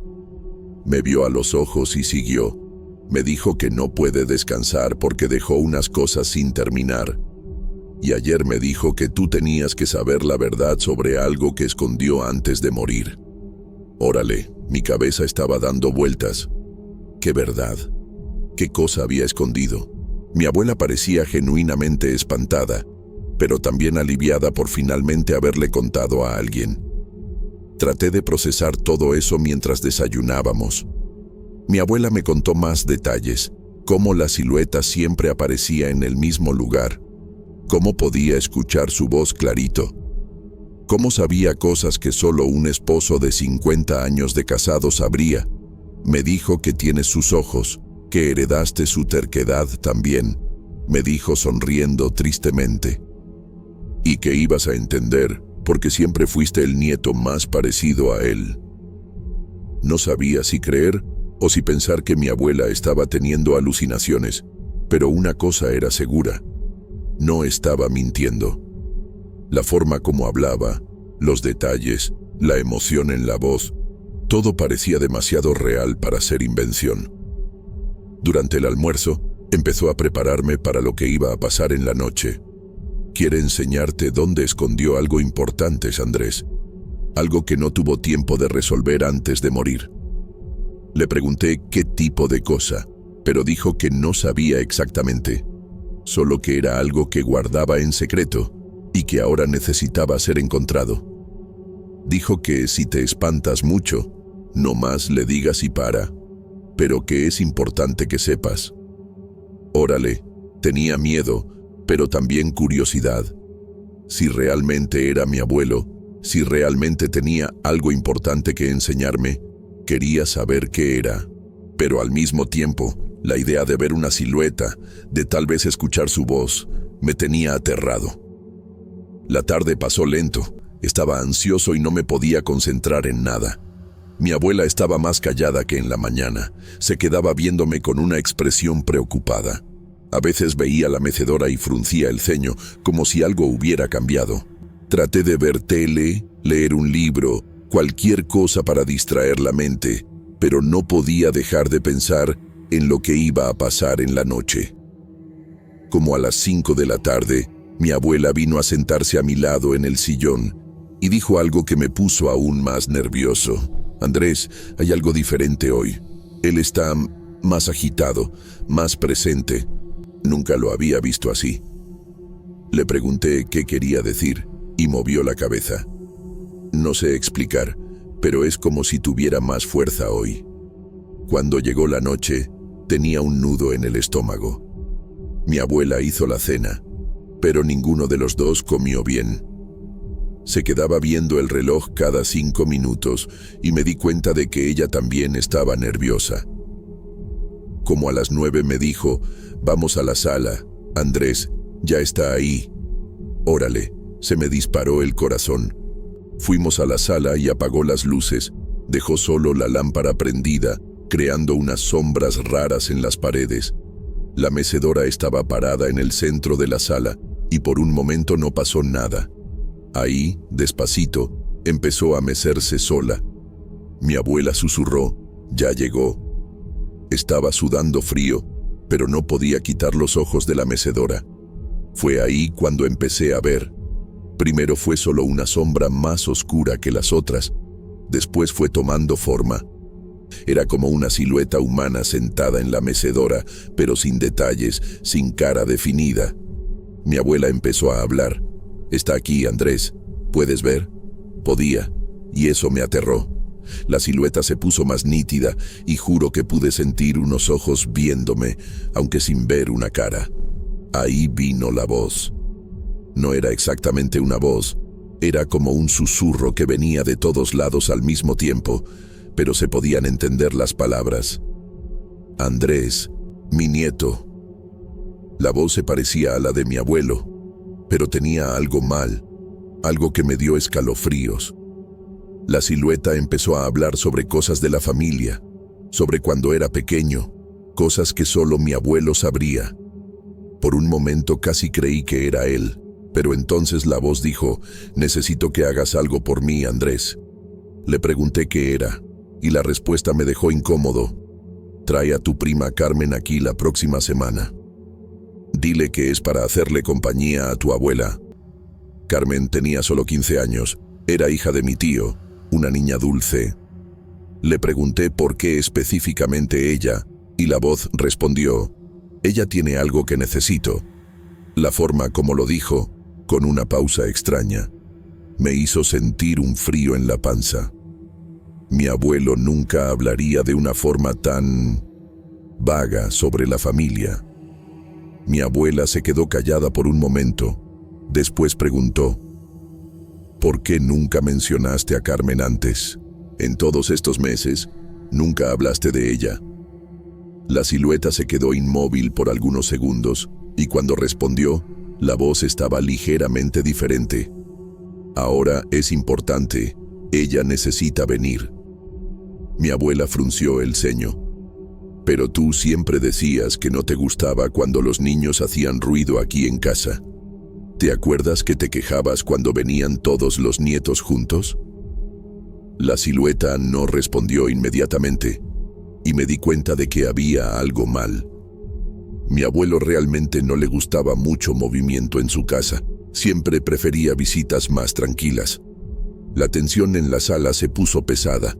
Me vio a los ojos y siguió. Me dijo que no puede descansar porque dejó unas cosas sin terminar. Y ayer me dijo que tú tenías que saber la verdad sobre algo que escondió antes de morir. Órale, mi cabeza estaba dando vueltas. ¿Qué verdad? ¿Qué cosa había escondido? Mi abuela parecía genuinamente espantada, pero también aliviada por finalmente haberle contado a alguien. Traté de procesar todo eso mientras desayunábamos. Mi abuela me contó más detalles, cómo la silueta siempre aparecía en el mismo lugar, cómo podía escuchar su voz clarito, cómo sabía cosas que solo un esposo de 50 años de casado sabría. Me dijo que tienes sus ojos, que heredaste su terquedad también, me dijo sonriendo tristemente. Y que ibas a entender, porque siempre fuiste el nieto más parecido a él. No sabía si creer o si pensar que mi abuela estaba teniendo alucinaciones, pero una cosa era segura: no estaba mintiendo. La forma como hablaba, los detalles, la emoción en la voz, todo parecía demasiado real para ser invención. Durante el almuerzo, empezó a prepararme para lo que iba a pasar en la noche. Quiere enseñarte dónde escondió algo importante, Andrés. Algo que no tuvo tiempo de resolver antes de morir. Le pregunté qué tipo de cosa, pero dijo que no sabía exactamente, solo que era algo que guardaba en secreto y que ahora necesitaba ser encontrado. Dijo que si te espantas mucho, no más le digas y para, pero que es importante que sepas. Órale, tenía miedo, pero también curiosidad. Si realmente era mi abuelo, si realmente tenía algo importante que enseñarme, quería saber qué era. Pero al mismo tiempo, la idea de ver una silueta, de tal vez escuchar su voz, me tenía aterrado. La tarde pasó lento, estaba ansioso y no me podía concentrar en nada. Mi abuela estaba más callada que en la mañana, se quedaba viéndome con una expresión preocupada. A veces veía la mecedora y fruncía el ceño, como si algo hubiera cambiado. Traté de ver tele, leer un libro, cualquier cosa para distraer la mente, pero no podía dejar de pensar en lo que iba a pasar en la noche. Como a las 5 de la tarde, mi abuela vino a sentarse a mi lado en el sillón y dijo algo que me puso aún más nervioso. Andrés, hay algo diferente hoy. Él está más agitado, más presente. Nunca lo había visto así. Le pregunté qué quería decir y movió la cabeza. No sé explicar, pero es como si tuviera más fuerza hoy. Cuando llegó la noche, tenía un nudo en el estómago. Mi abuela hizo la cena, pero ninguno de los dos comió bien. Se quedaba viendo el reloj cada 5 minutos y me di cuenta de que ella también estaba nerviosa. Como a las 9 me dijo, vamos a la sala, Andrés, ya está ahí. Órale, se me disparó el corazón. Fuimos a la sala y apagó las luces, dejó solo la lámpara prendida, creando unas sombras raras en las paredes. La mecedora estaba parada en el centro de la sala y por un momento no pasó nada. Ahí, despacito, empezó a mecerse sola. Mi abuela susurró, ya llegó. Estaba sudando frío, pero no podía quitar los ojos de la mecedora. Fue ahí cuando empecé a ver. Primero fue solo una sombra más oscura que las otras, después fue tomando forma. Era como una silueta humana sentada en la mecedora, pero sin detalles, sin cara definida. Mi abuela empezó a hablar. Está aquí, Andrés. ¿Puedes ver? Podía, y eso me aterró. La silueta se puso más nítida y juro que pude sentir unos ojos viéndome, aunque sin ver una cara. Ahí vino la voz. No era exactamente una voz, era como un susurro que venía de todos lados al mismo tiempo, pero se podían entender las palabras. Andrés, mi nieto. La voz se parecía a la de mi abuelo, pero tenía algo mal, algo que me dio escalofríos. La silueta empezó a hablar sobre cosas de la familia, sobre cuando era pequeño, cosas que solo mi abuelo sabría. Por un momento casi creí que era él, pero entonces la voz dijo, necesito que hagas algo por mí, Andrés. Le pregunté qué era, y la respuesta me dejó incómodo. Trae a tu prima Carmen aquí la próxima semana. Dile que es para hacerle compañía a tu abuela. Carmen tenía solo 15 años, era hija de mi tío, una niña dulce. Le pregunté por qué específicamente ella, y la voz respondió, ella tiene algo que necesito. La forma como lo dijo, con una pausa extraña, me hizo sentir un frío en la panza. Mi abuelo nunca hablaría de una forma tan vaga sobre la familia. Mi abuela se quedó callada por un momento. Después preguntó, ¿por qué nunca mencionaste a Carmen antes? En todos estos meses, nunca hablaste de ella. La silueta se quedó inmóvil por algunos segundos, y cuando respondió, la voz estaba ligeramente diferente. Ahora es importante, ella necesita venir. Mi abuela frunció el ceño. Pero tú siempre decías que no te gustaba cuando los niños hacían ruido aquí en casa. ¿Te acuerdas que te quejabas cuando venían todos los nietos juntos? La silueta no respondió inmediatamente, y me di cuenta de que había algo mal. Mi abuelo realmente no le gustaba mucho movimiento en su casa, siempre prefería visitas más tranquilas. La tensión en la sala se puso pesada.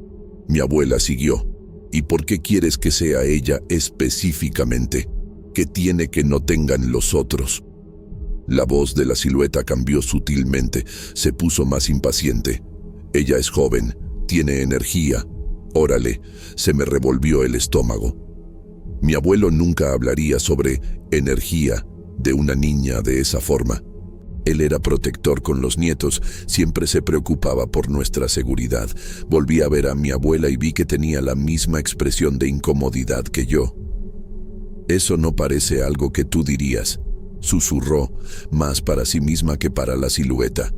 Mi abuela siguió. ¿Y por qué quieres que sea ella específicamente? ¿Qué tiene que no tengan los otros? La voz de la silueta cambió sutilmente, se puso más impaciente. Ella es joven, tiene energía. Órale, se me revolvió el estómago. Mi abuelo nunca hablaría sobre energía de una niña de esa forma. Él era protector con los nietos, siempre se preocupaba por nuestra seguridad. Volví a ver a mi abuela y vi que tenía la misma expresión de incomodidad que yo. Eso no parece algo que tú dirías, susurró, más para sí misma que para la silueta.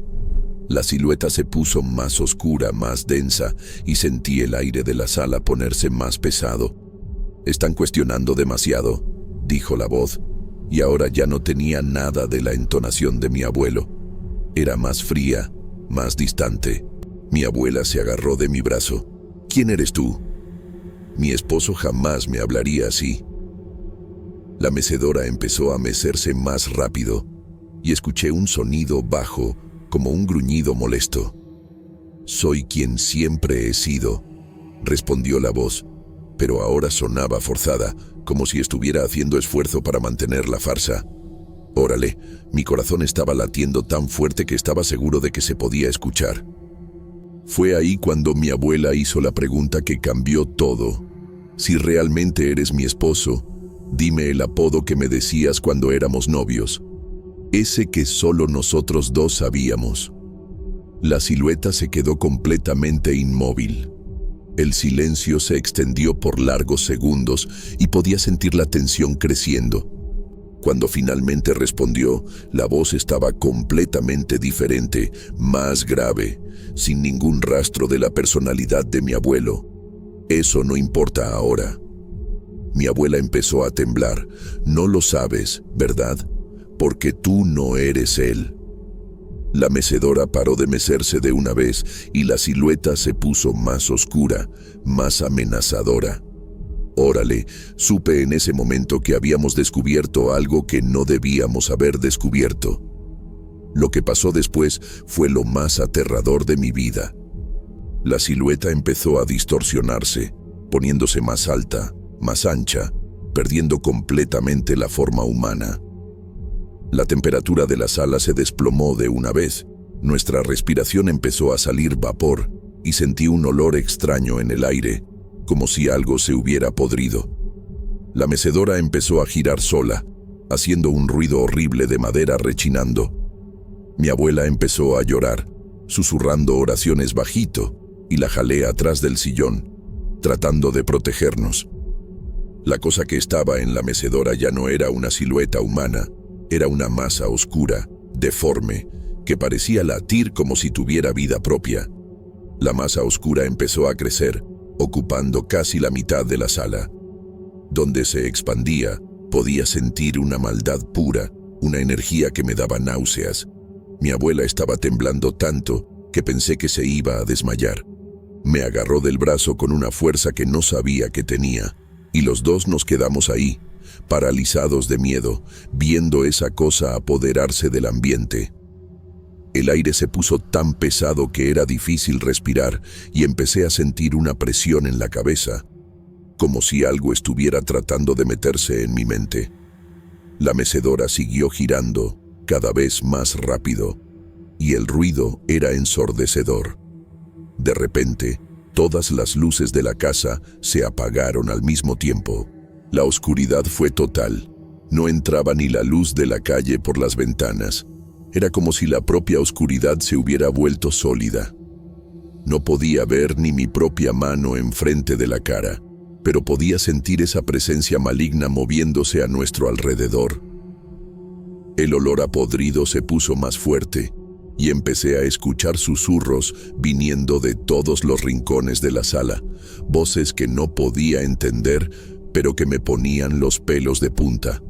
La silueta se puso más oscura, más densa, y sentí el aire de la sala ponerse más pesado. Están cuestionando demasiado, dijo la voz, y ahora ya no tenía nada de la entonación de mi abuelo. Era más fría, más distante. Mi abuela se agarró de mi brazo. ¿Quién eres tú? Mi esposo jamás me hablaría así. La mecedora empezó a mecerse más rápido, y escuché un sonido bajo, como un gruñido molesto. Soy quien siempre he sido, respondió la voz, pero ahora sonaba forzada, como si estuviera haciendo esfuerzo para mantener la farsa. Órale, mi corazón estaba latiendo tan fuerte que estaba seguro de que se podía escuchar. Fue ahí cuando mi abuela hizo la pregunta que cambió todo. Si realmente eres mi esposo, dime el apodo que me decías cuando éramos novios. Ese que solo nosotros dos sabíamos. La silueta se quedó completamente inmóvil. El silencio se extendió por largos segundos y podía sentir la tensión creciendo. Cuando finalmente respondió, la voz estaba completamente diferente, más grave, sin ningún rastro de la personalidad de mi abuelo. Eso no importa ahora. Mi abuela empezó a temblar. No lo sabes, ¿verdad? Porque tú no eres él. La mecedora paró de mecerse de una vez y la silueta se puso más oscura, más amenazadora. Órale, supe en ese momento que habíamos descubierto algo que no debíamos haber descubierto. Lo que pasó después fue lo más aterrador de mi vida. La silueta empezó a distorsionarse, poniéndose más alta, más ancha, perdiendo completamente la forma humana. La temperatura de la sala se desplomó de una vez. Nuestra respiración empezó a salir vapor y sentí un olor extraño en el aire, como si algo se hubiera podrido. La mecedora empezó a girar sola, haciendo un ruido horrible de madera rechinando. Mi abuela empezó a llorar, susurrando oraciones bajito, y la jalé atrás del sillón, tratando de protegernos. La cosa que estaba en la mecedora ya no era una silueta humana, era una masa oscura, deforme, que parecía latir como si tuviera vida propia. La masa oscura empezó a crecer, ocupando casi la mitad de la sala. Donde se expandía, podía sentir una maldad pura, una energía que me daba náuseas. Mi abuela estaba temblando tanto que pensé que se iba a desmayar. Me agarró del brazo con una fuerza que no sabía que tenía, y los dos nos quedamos ahí, paralizados de miedo, viendo esa cosa apoderarse del ambiente. El aire se puso tan pesado que era difícil respirar y empecé a sentir una presión en la cabeza, como si algo estuviera tratando de meterse en mi mente. La mecedora siguió girando, cada vez más rápido, y el ruido era ensordecedor. De repente, todas las luces de la casa se apagaron al mismo tiempo. La oscuridad fue total. No entraba ni la luz de la calle por las ventanas. Era como si la propia oscuridad se hubiera vuelto sólida. No podía ver ni mi propia mano enfrente de la cara, pero podía sentir esa presencia maligna moviéndose a nuestro alrededor. El olor a podrido se puso más fuerte, y empecé a escuchar susurros viniendo de todos los rincones de la sala, voces que no podía entender, pero que me ponían los pelos de punta.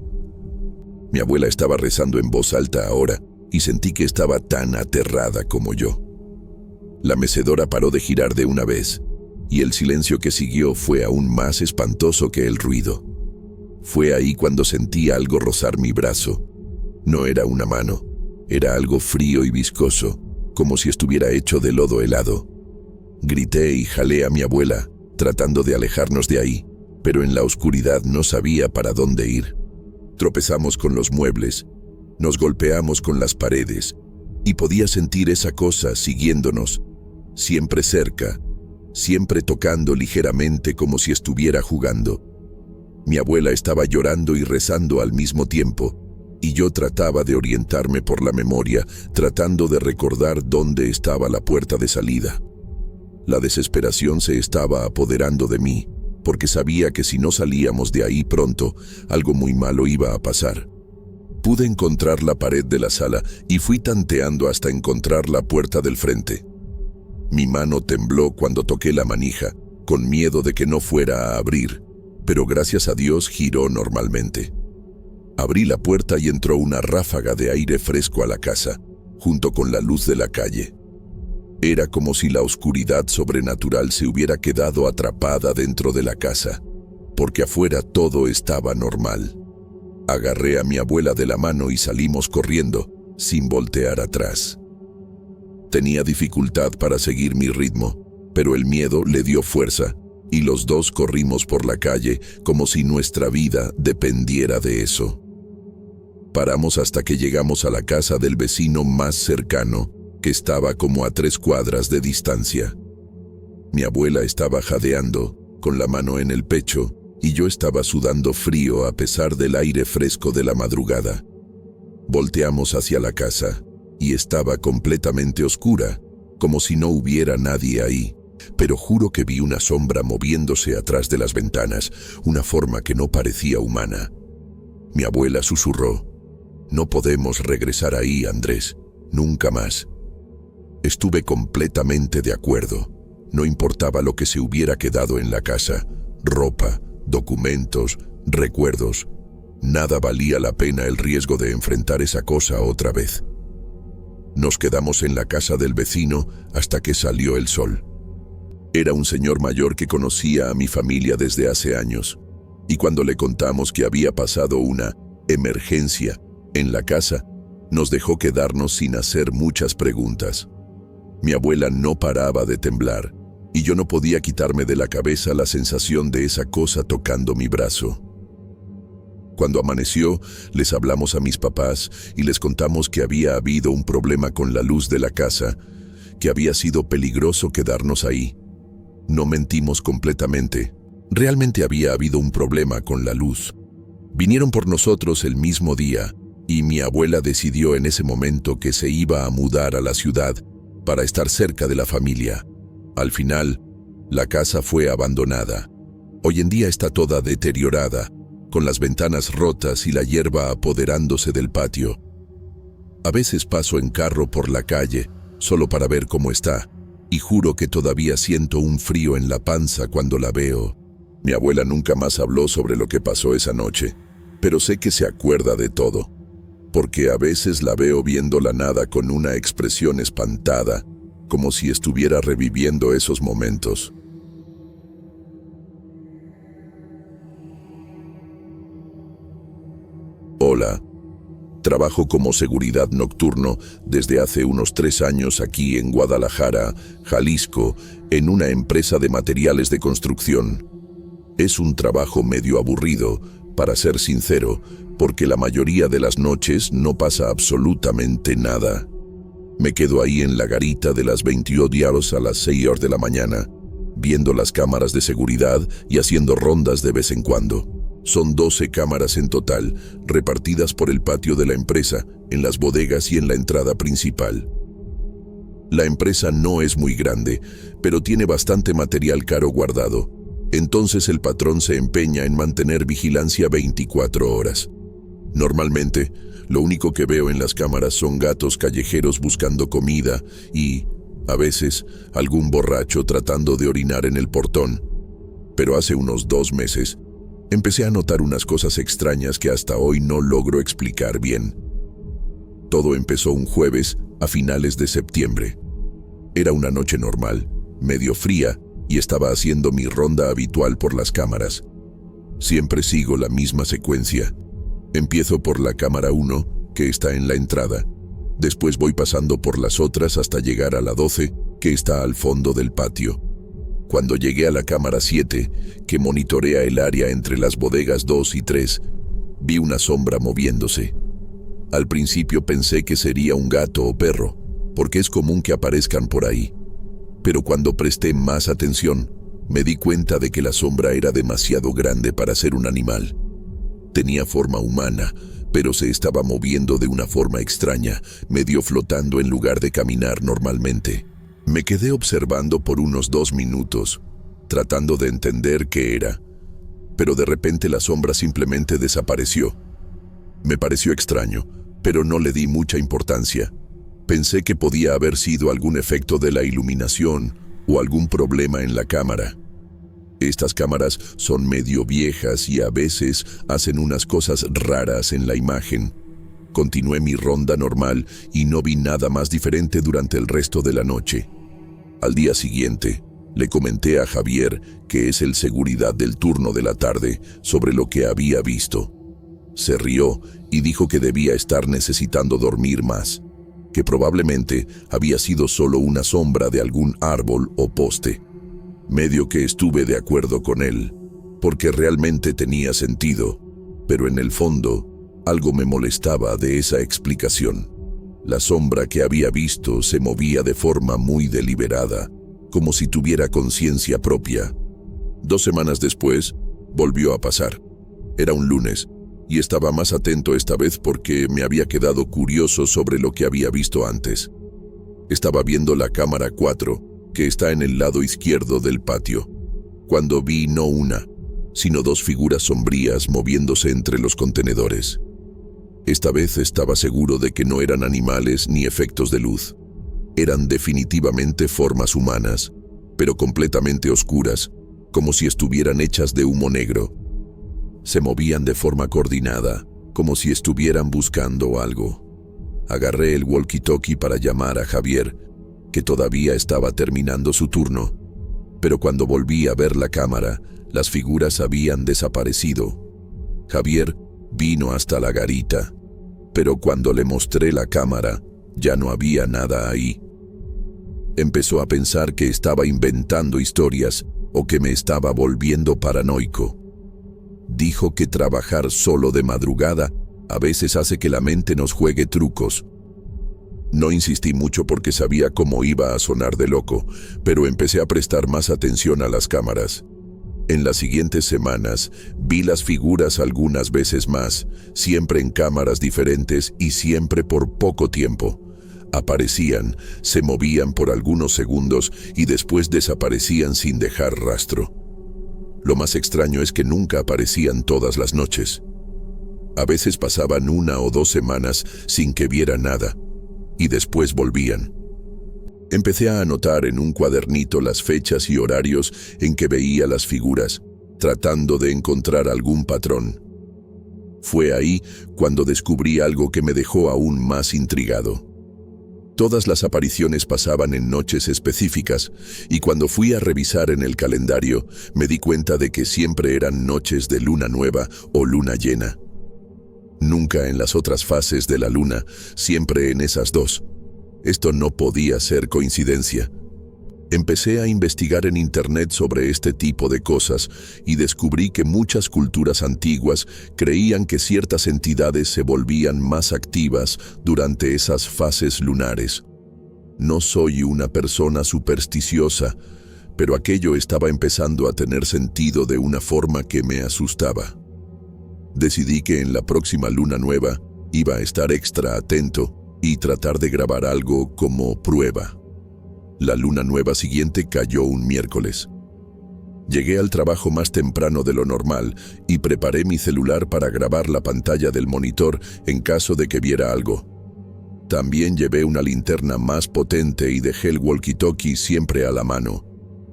Mi abuela estaba rezando en voz alta ahora, y sentí que estaba tan aterrada como yo. La mecedora paró de girar de una vez, y el silencio que siguió fue aún más espantoso que el ruido. Fue ahí cuando sentí algo rozar mi brazo. No era una mano, era algo frío y viscoso, como si estuviera hecho de lodo helado. Grité y jalé a mi abuela, tratando de alejarnos de ahí, pero en la oscuridad no sabía para dónde ir. Tropezamos con los muebles, nos golpeamos con las paredes, y podía sentir esa cosa siguiéndonos, siempre cerca, siempre tocando ligeramente como si estuviera jugando. Mi abuela estaba llorando y rezando al mismo tiempo, y yo trataba de orientarme por la memoria, tratando de recordar dónde estaba la puerta de salida. La desesperación se estaba apoderando de mí, porque sabía que si no salíamos de ahí pronto, algo muy malo iba a pasar. Pude encontrar la pared de la sala y fui tanteando hasta encontrar la puerta del frente. Mi mano tembló cuando toqué la manija, con miedo de que no fuera a abrir, pero gracias a Dios giró normalmente. Abrí la puerta y entró una ráfaga de aire fresco a la casa, junto con la luz de la calle. Era como si la oscuridad sobrenatural se hubiera quedado atrapada dentro de la casa, porque afuera todo estaba normal. Agarré a mi abuela de la mano y salimos corriendo, sin voltear atrás. Tenía dificultad para seguir mi ritmo, pero el miedo le dio fuerza, y los dos corrimos por la calle como si nuestra vida dependiera de eso. Paramos hasta que llegamos a la casa del vecino más cercano, que estaba como a 3 cuadras de distancia. Mi abuela estaba jadeando, con la mano en el pecho, y yo estaba sudando frío a pesar del aire fresco de la madrugada. Volteamos hacia la casa, y estaba completamente oscura, como si no hubiera nadie ahí, pero juro que vi una sombra moviéndose atrás de las ventanas, una forma que no parecía humana. Mi abuela susurró: «No podemos regresar ahí, Andrés, nunca más». Estuve completamente de acuerdo. No importaba lo que se hubiera quedado en la casa, ropa, documentos, recuerdos. Nada valía la pena el riesgo de enfrentar esa cosa otra vez. Nos quedamos en la casa del vecino hasta que salió el sol. Era un señor mayor que conocía a mi familia desde hace años, y cuando le contamos que había pasado una emergencia en la casa, nos dejó quedarnos sin hacer muchas preguntas. Mi abuela no paraba de temblar, y yo no podía quitarme de la cabeza la sensación de esa cosa tocando mi brazo. Cuando amaneció, les hablamos a mis papás y les contamos que había habido un problema con la luz de la casa, que había sido peligroso quedarnos ahí. No mentimos completamente. Realmente había habido un problema con la luz. Vinieron por nosotros el mismo día, y mi abuela decidió en ese momento que se iba a mudar a la ciudad para estar cerca de la familia. Al final, la casa fue abandonada. Hoy en día está toda deteriorada, con las ventanas rotas y la hierba apoderándose del patio. A veces paso en carro por la calle, solo para ver cómo está, y juro que todavía siento un frío en la panza cuando la veo. Mi abuela nunca más habló sobre lo que pasó esa noche, pero sé que se acuerda de todo, porque a veces la veo viendo la nada con una expresión espantada, como si estuviera reviviendo esos momentos. Hola, trabajo como seguridad nocturno desde hace unos 3 años aquí en Guadalajara, Jalisco, en una empresa de materiales de construcción. Es un trabajo medio aburrido, para ser sincero, porque la mayoría de las noches no pasa absolutamente nada. Me quedo ahí en la garita de las 20 horas a las 6 horas de la mañana, viendo las cámaras de seguridad y haciendo rondas de vez en cuando. Son 12 cámaras en total, repartidas por el patio de la empresa, en las bodegas y en la entrada principal. La empresa no es muy grande, pero tiene bastante material caro guardado. Entonces el patrón se empeña en mantener vigilancia 24 horas. Normalmente, lo único que veo en las cámaras son gatos callejeros buscando comida y, a veces, algún borracho tratando de orinar en el portón. Pero hace unos 2 meses, empecé a notar unas cosas extrañas que hasta hoy no logro explicar bien. Todo empezó un jueves a finales de septiembre. Era una noche normal, medio fría, y estaba haciendo mi ronda habitual por las cámaras. Siempre sigo la misma secuencia. Empiezo por la cámara 1, que está en la entrada. Después voy pasando por las otras hasta llegar a la 12, que está al fondo del patio. Cuando llegué a la cámara 7, que monitorea el área entre las bodegas 2 y 3, vi una sombra moviéndose. Al principio pensé que sería un gato o perro, porque es común que aparezcan por ahí. Pero cuando presté más atención, me di cuenta de que la sombra era demasiado grande para ser un animal. Tenía forma humana, pero se estaba moviendo de una forma extraña, medio flotando en lugar de caminar normalmente. Me quedé observando por unos 2 minutos, tratando de entender qué era, pero de repente la sombra simplemente desapareció. Me pareció extraño, pero no le di mucha importancia. Pensé que podía haber sido algún efecto de la iluminación o algún problema en la cámara. Estas cámaras son medio viejas y a veces hacen unas cosas raras en la imagen. Continué mi ronda normal y no vi nada más diferente durante el resto de la noche. Al día siguiente, le comenté a Javier, que es el seguridad del turno de la tarde, sobre lo que había visto. Se rió y dijo que debía estar necesitando dormir más, que probablemente había sido solo una sombra de algún árbol o poste. Medio que estuve de acuerdo con él, porque realmente tenía sentido, pero en el fondo, algo me molestaba de esa explicación. La sombra que había visto se movía de forma muy deliberada, como si tuviera conciencia propia. 2 semanas después, volvió a pasar. Era un lunes, y estaba más atento esta vez porque me había quedado curioso sobre lo que había visto antes. Estaba viendo la cámara 4, que está en el lado izquierdo del patio, cuando vi no una, sino 2 figuras sombrías moviéndose entre los contenedores. Esta vez estaba seguro de que no eran animales ni efectos de luz. Eran definitivamente formas humanas, pero completamente oscuras, como si estuvieran hechas de humo negro. Se movían de forma coordinada, como si estuvieran buscando algo. Agarré el walkie-talkie para llamar a Javier, que todavía estaba terminando su turno, pero cuando volví a ver la cámara, las figuras habían desaparecido. Javier vino hasta la garita, pero cuando le mostré la cámara, ya no había nada ahí. Empezó a pensar que estaba inventando historias o que me estaba volviendo paranoico. Dijo que trabajar solo de madrugada a veces hace que la mente nos juegue trucos. No insistí mucho porque sabía cómo iba a sonar de loco, pero empecé a prestar más atención a las cámaras. En las siguientes semanas, vi las figuras algunas veces más, siempre en cámaras diferentes y siempre por poco tiempo. Aparecían, se movían por algunos segundos y después desaparecían sin dejar rastro. Lo más extraño es que nunca aparecían todas las noches. A veces pasaban 1 o 2 semanas sin que viera nada, y después volvían. Empecé a anotar en un cuadernito las fechas y horarios en que veía las figuras, tratando de encontrar algún patrón. Fue ahí cuando descubrí algo que me dejó aún más intrigado. Todas las apariciones pasaban en noches específicas, y cuando fui a revisar en el calendario, me di cuenta de que siempre eran noches de luna nueva o luna llena. Nunca en las otras fases de la luna, siempre en esas 2. Esto no podía ser coincidencia. Empecé a investigar en internet sobre este tipo de cosas y descubrí que muchas culturas antiguas creían que ciertas entidades se volvían más activas durante esas fases lunares. No soy una persona supersticiosa, pero aquello estaba empezando a tener sentido de una forma que me asustaba. Decidí que en la próxima luna nueva iba a estar extra atento y tratar de grabar algo como prueba. La luna nueva siguiente cayó un miércoles. Llegué al trabajo más temprano de lo normal y preparé mi celular para grabar la pantalla del monitor en caso de que viera algo. También llevé una linterna más potente y dejé el walkie-talkie siempre a la mano.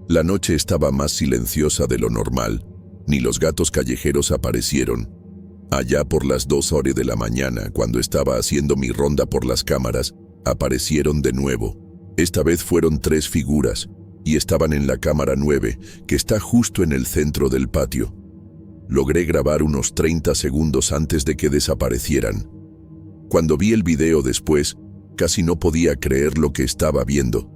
La noche estaba más silenciosa de lo normal. Ni los gatos callejeros aparecieron. Allá por las 2 horas de la mañana, cuando estaba haciendo mi ronda por las cámaras, aparecieron de nuevo. Esta vez fueron 3 figuras, y estaban en la cámara 9, que está justo en el centro del patio. Logré grabar unos 30 segundos antes de que desaparecieran. Cuando vi el video después, casi no podía creer lo que estaba viendo.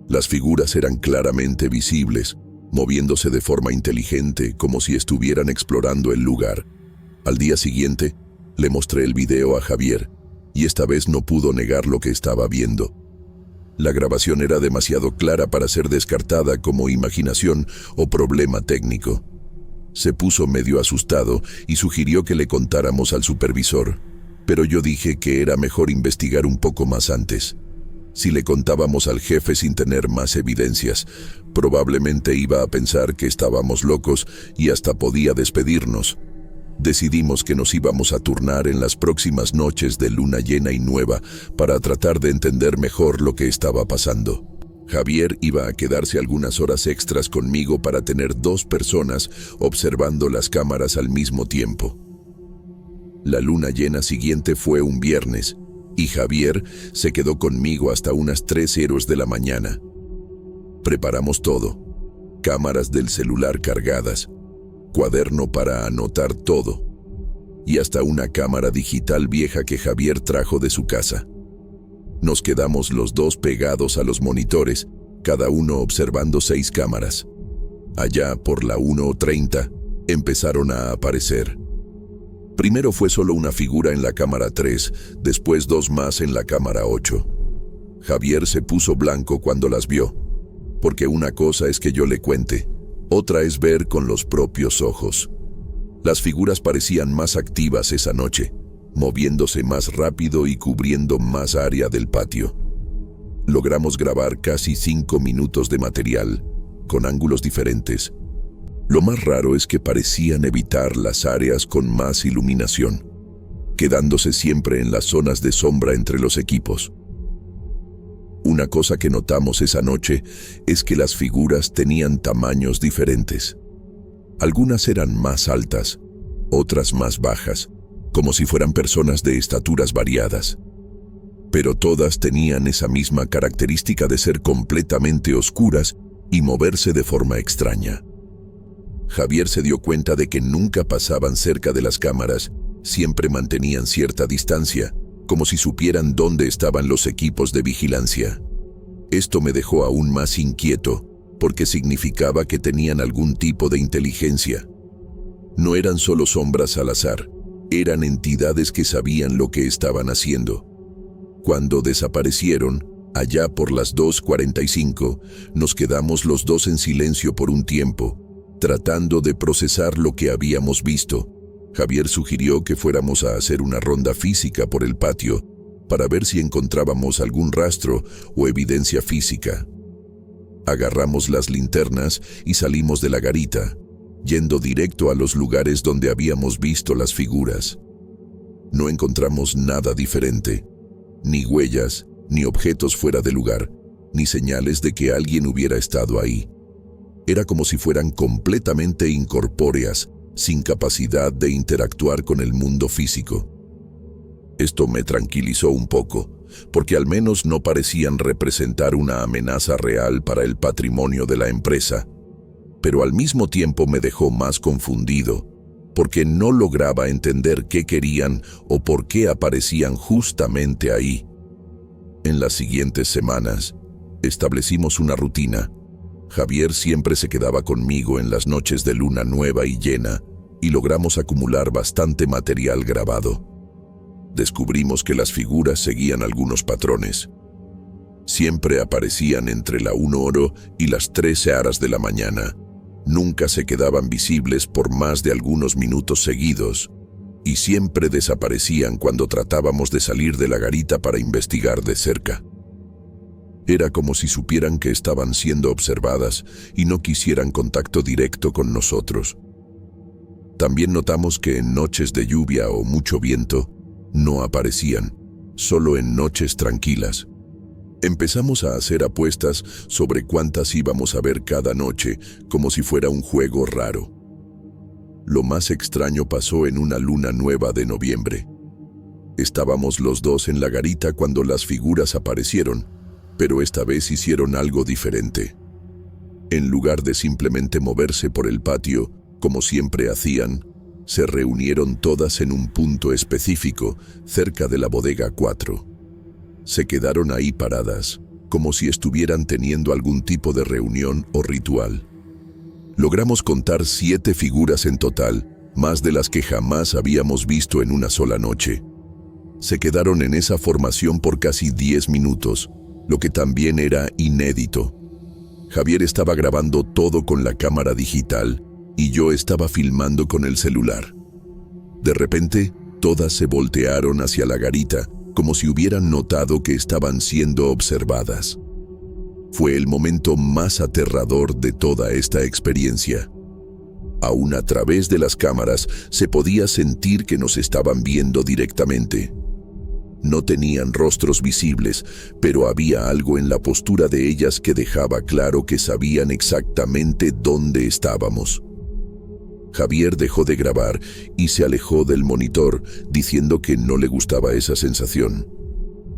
Las figuras eran claramente visibles, moviéndose de forma inteligente como si estuvieran explorando el lugar. Al día siguiente, le mostré el video a Javier, y esta vez no pudo negar lo que estaba viendo. La grabación era demasiado clara para ser descartada como imaginación o problema técnico. Se puso medio asustado y sugirió que le contáramos al supervisor, pero yo dije que era mejor investigar un poco más antes. Si le contábamos al jefe sin tener más evidencias, probablemente iba a pensar que estábamos locos y hasta podía despedirnos. Decidimos que nos íbamos a turnar en las próximas noches de luna llena y nueva para tratar de entender mejor lo que estaba pasando. Javier iba a quedarse algunas horas extras conmigo para tener 2 personas observando las cámaras al mismo tiempo. La luna llena siguiente fue un viernes, y Javier se quedó conmigo hasta unas 3:00 de la mañana. Preparamos todo: cámaras del celular cargadas, cuaderno para anotar todo, y hasta una cámara digital vieja que Javier trajo de su casa. Nos quedamos los 2 pegados a los monitores, cada uno observando 6 cámaras. Allá por la 1:30 empezaron a aparecer. Primero fue solo una figura en la cámara 3, después 2 más en la cámara 8. Javier se puso blanco cuando las vio, porque una cosa es que yo le cuente, otra es ver con los propios ojos. Las figuras parecían más activas esa noche, moviéndose más rápido y cubriendo más área del patio. Logramos grabar casi 5 minutos de material, con ángulos diferentes. Lo más raro es que parecían evitar las áreas con más iluminación, quedándose siempre en las zonas de sombra entre los equipos. Una cosa que notamos esa noche es que las figuras tenían tamaños diferentes. Algunas eran más altas, otras más bajas, como si fueran personas de estaturas variadas. Pero todas tenían esa misma característica de ser completamente oscuras y moverse de forma extraña. Javier se dio cuenta de que nunca pasaban cerca de las cámaras, siempre mantenían cierta distancia, como si supieran dónde estaban los equipos de vigilancia. Esto me dejó aún más inquieto, porque significaba que tenían algún tipo de inteligencia. No eran solo sombras al azar, eran entidades que sabían lo que estaban haciendo. Cuando desaparecieron, allá por las 2:45, nos quedamos los 2 en silencio por un tiempo, tratando de procesar lo que habíamos visto. Javier sugirió que fuéramos a hacer una ronda física por el patio para ver si encontrábamos algún rastro o evidencia física. Agarramos las linternas y salimos de la garita, yendo directo a los lugares donde habíamos visto las figuras. No encontramos nada diferente, ni huellas, ni objetos fuera de lugar, ni señales de que alguien hubiera estado ahí. Era como si fueran completamente incorpóreas, sin capacidad de interactuar con el mundo físico. Esto me tranquilizó un poco, porque al menos no parecían representar una amenaza real para el patrimonio de la empresa, pero al mismo tiempo me dejó más confundido, porque no lograba entender qué querían o por qué aparecían justamente ahí. En las siguientes semanas, establecimos una rutina. Javier siempre se quedaba conmigo en las noches de luna nueva y llena, y logramos acumular bastante material grabado. Descubrimos que las figuras seguían algunos patrones. Siempre aparecían entre la 1:00 y las 3:00 de la mañana. Nunca se quedaban visibles por más de algunos minutos seguidos, y siempre desaparecían cuando tratábamos de salir de la garita para investigar de cerca. Era como si supieran que estaban siendo observadas y no quisieran contacto directo con nosotros. También notamos que en noches de lluvia o mucho viento no aparecían, solo en noches tranquilas. Empezamos a hacer apuestas sobre cuántas íbamos a ver cada noche, como si fuera un juego raro. Lo más extraño pasó en una luna nueva de noviembre. Estábamos los 2 en la garita cuando las figuras aparecieron, pero esta vez hicieron algo diferente. En lugar de simplemente moverse por el patio, como siempre hacían, se reunieron todas en un punto específico, cerca de la bodega 4. Se quedaron ahí paradas, como si estuvieran teniendo algún tipo de reunión o ritual. Logramos contar 7 figuras en total, más de las que jamás habíamos visto en una sola noche. Se quedaron en esa formación por casi 10 minutos, lo que también era inédito. Javier estaba grabando todo con la cámara digital y yo estaba filmando con el celular. De repente, todas se voltearon hacia la garita, como si hubieran notado que estaban siendo observadas. Fue el momento más aterrador de toda esta experiencia. Aún a través de las cámaras se podía sentir que nos estaban viendo directamente. No tenían rostros visibles, pero había algo en la postura de ellas que dejaba claro que sabían exactamente dónde estábamos. Javier dejó de grabar y se alejó del monitor, diciendo que no le gustaba esa sensación.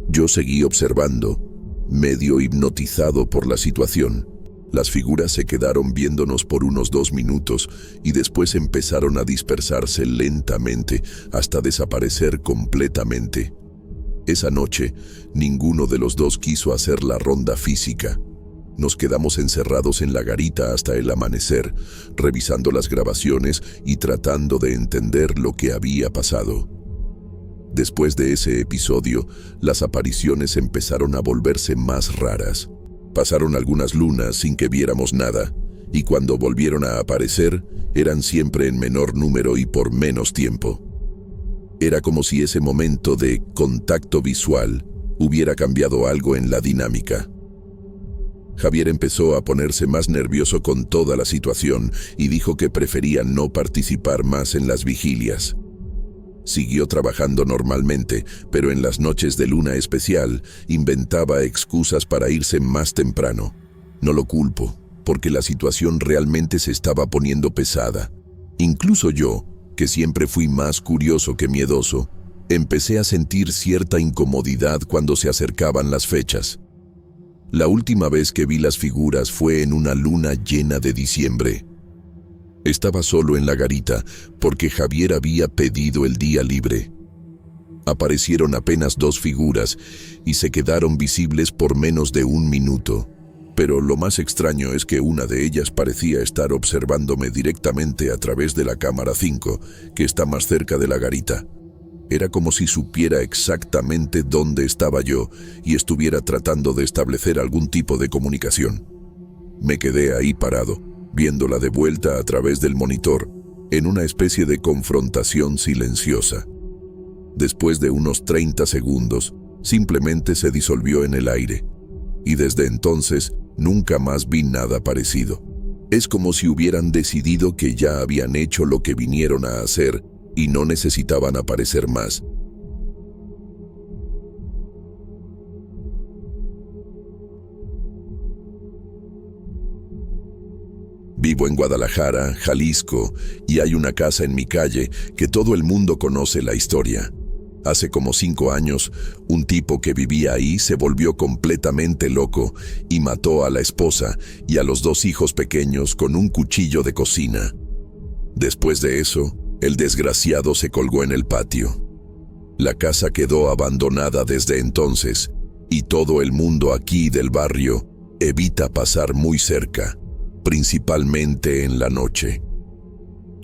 Yo seguí observando, medio hipnotizado por la situación. Las figuras se quedaron viéndonos por unos 2 minutos y después empezaron a dispersarse lentamente hasta desaparecer completamente. Esa noche, ninguno de los dos quiso hacer la ronda física. Nos quedamos encerrados en la garita hasta el amanecer, revisando las grabaciones y tratando de entender lo que había pasado. Después de ese episodio, las apariciones empezaron a volverse más raras. Pasaron algunas lunas sin que viéramos nada, y cuando volvieron a aparecer, eran siempre en menor número y por menos tiempo. Era como si ese momento de contacto visual hubiera cambiado algo en la dinámica. Javier empezó a ponerse más nervioso con toda la situación y dijo que prefería no participar más en las vigilias. Siguió trabajando normalmente, pero en las noches de luna especial inventaba excusas para irse más temprano. No lo culpo, porque la situación realmente se estaba poniendo pesada. Incluso yo, que siempre fui más curioso que miedoso, empecé a sentir cierta incomodidad cuando se acercaban las fechas. La última vez que vi las figuras fue en una luna llena de diciembre. Estaba solo en la garita porque Javier había pedido el día libre. Aparecieron apenas 2 figuras y se quedaron visibles por menos de 1 minuto. Pero lo más extraño es que una de ellas parecía estar observándome directamente a través de la cámara 5, que está más cerca de la garita. Era como si supiera exactamente dónde estaba yo y estuviera tratando de establecer algún tipo de comunicación. Me quedé ahí parado, viéndola de vuelta a través del monitor, en una especie de confrontación silenciosa. Después de unos 30 segundos, simplemente se disolvió en el aire, y desde entonces nunca más vi nada parecido. Es como si hubieran decidido que ya habían hecho lo que vinieron a hacer y no necesitaban aparecer más. Vivo en Guadalajara, Jalisco, y hay una casa en mi calle que todo el mundo conoce la historia. Hace como 5 años, un tipo que vivía ahí se volvió completamente loco y mató a la esposa y a los 2 hijos pequeños con un cuchillo de cocina. Después de eso, el desgraciado se colgó en el patio. La casa quedó abandonada desde entonces, y todo el mundo aquí del barrio evita pasar muy cerca, principalmente en la noche.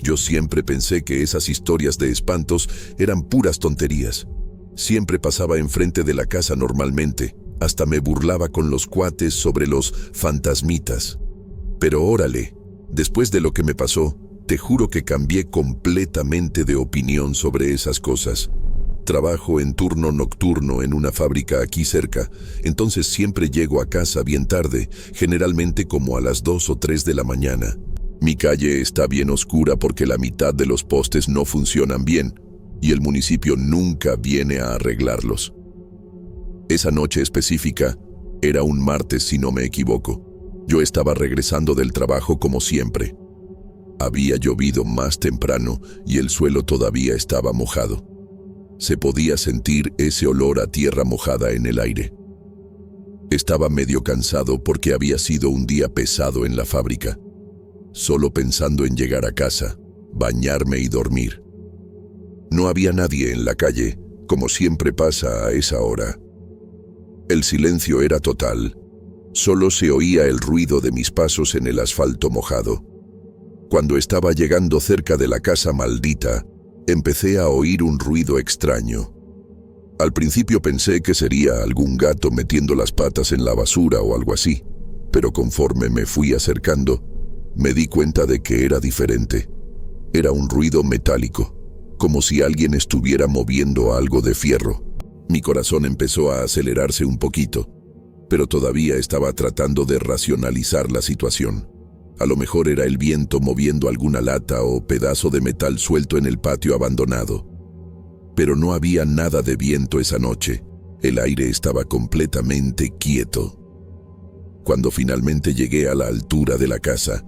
Yo siempre pensé que esas historias de espantos eran puras tonterías. Siempre pasaba enfrente de la casa normalmente, hasta me burlaba con los cuates sobre los fantasmitas. Pero órale, después de lo que me pasó, te juro que cambié completamente de opinión sobre esas cosas. Trabajo en turno nocturno en una fábrica aquí cerca, entonces siempre llego a casa bien tarde, generalmente como a las 2 o 3 de la mañana. Mi calle está bien oscura porque la mitad de los postes no funcionan bien y el municipio nunca viene a arreglarlos. Esa noche específica era un martes si no me equivoco. Yo estaba regresando del trabajo como siempre. Había llovido más temprano y el suelo todavía estaba mojado. Se podía sentir ese olor a tierra mojada en el aire. Estaba medio cansado porque había sido un día pesado en la fábrica, solo pensando en llegar a casa, bañarme y dormir. No había nadie en la calle, como siempre pasa a esa hora. El silencio era total, solo se oía el ruido de mis pasos en el asfalto mojado. Cuando estaba llegando cerca de la casa maldita, empecé a oír un ruido extraño. Al principio pensé que sería algún gato metiendo las patas en la basura o algo así, pero conforme me fui acercando, me di cuenta de que era diferente. Era un ruido metálico, como si alguien estuviera moviendo algo de fierro. Mi corazón empezó a acelerarse un poquito, pero todavía estaba tratando de racionalizar la situación. A lo mejor era el viento moviendo alguna lata o pedazo de metal suelto en el patio abandonado. Pero no había nada de viento esa noche. El aire estaba completamente quieto. Cuando finalmente llegué a la altura de la casa,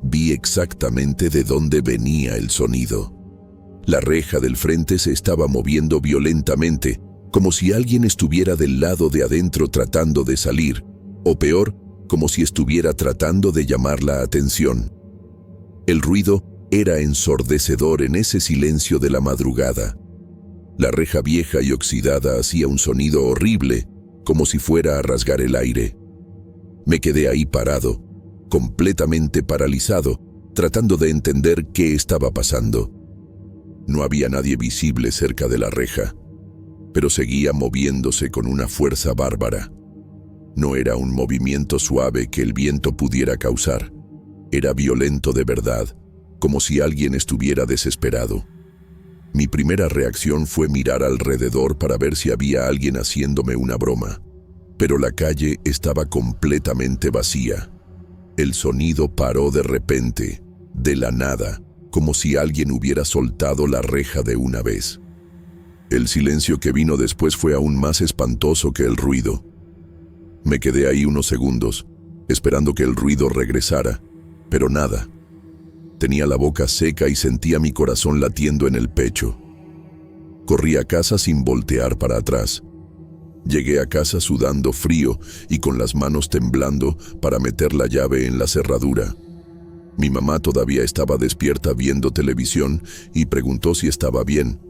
vi exactamente de dónde venía el sonido. La reja del frente se estaba moviendo violentamente, como si alguien estuviera del lado de adentro tratando de salir, o peor, como si estuviera tratando de llamar la atención. El ruido era ensordecedor en ese silencio de la madrugada. La reja vieja y oxidada hacía un sonido horrible, como si fuera a rasgar el aire. Me quedé ahí parado, completamente paralizado, tratando de entender qué estaba pasando. No había nadie visible cerca de la reja, pero seguía moviéndose con una fuerza bárbara. No era un movimiento suave que el viento pudiera causar. Era violento de verdad, como si alguien estuviera desesperado. Mi primera reacción fue mirar alrededor para ver si había alguien haciéndome una broma, pero la calle estaba completamente vacía. El sonido paró de repente, de la nada, como si alguien hubiera soltado la reja de una vez. El silencio que vino después fue aún más espantoso que el ruido. Me quedé ahí unos segundos, esperando que el ruido regresara, pero nada. Tenía la boca seca y sentía mi corazón latiendo en el pecho. Corrí a casa sin voltear para atrás. Llegué a casa sudando frío y con las manos temblando para meter la llave en la cerradura. Mi mamá todavía estaba despierta viendo televisión y preguntó si estaba bien,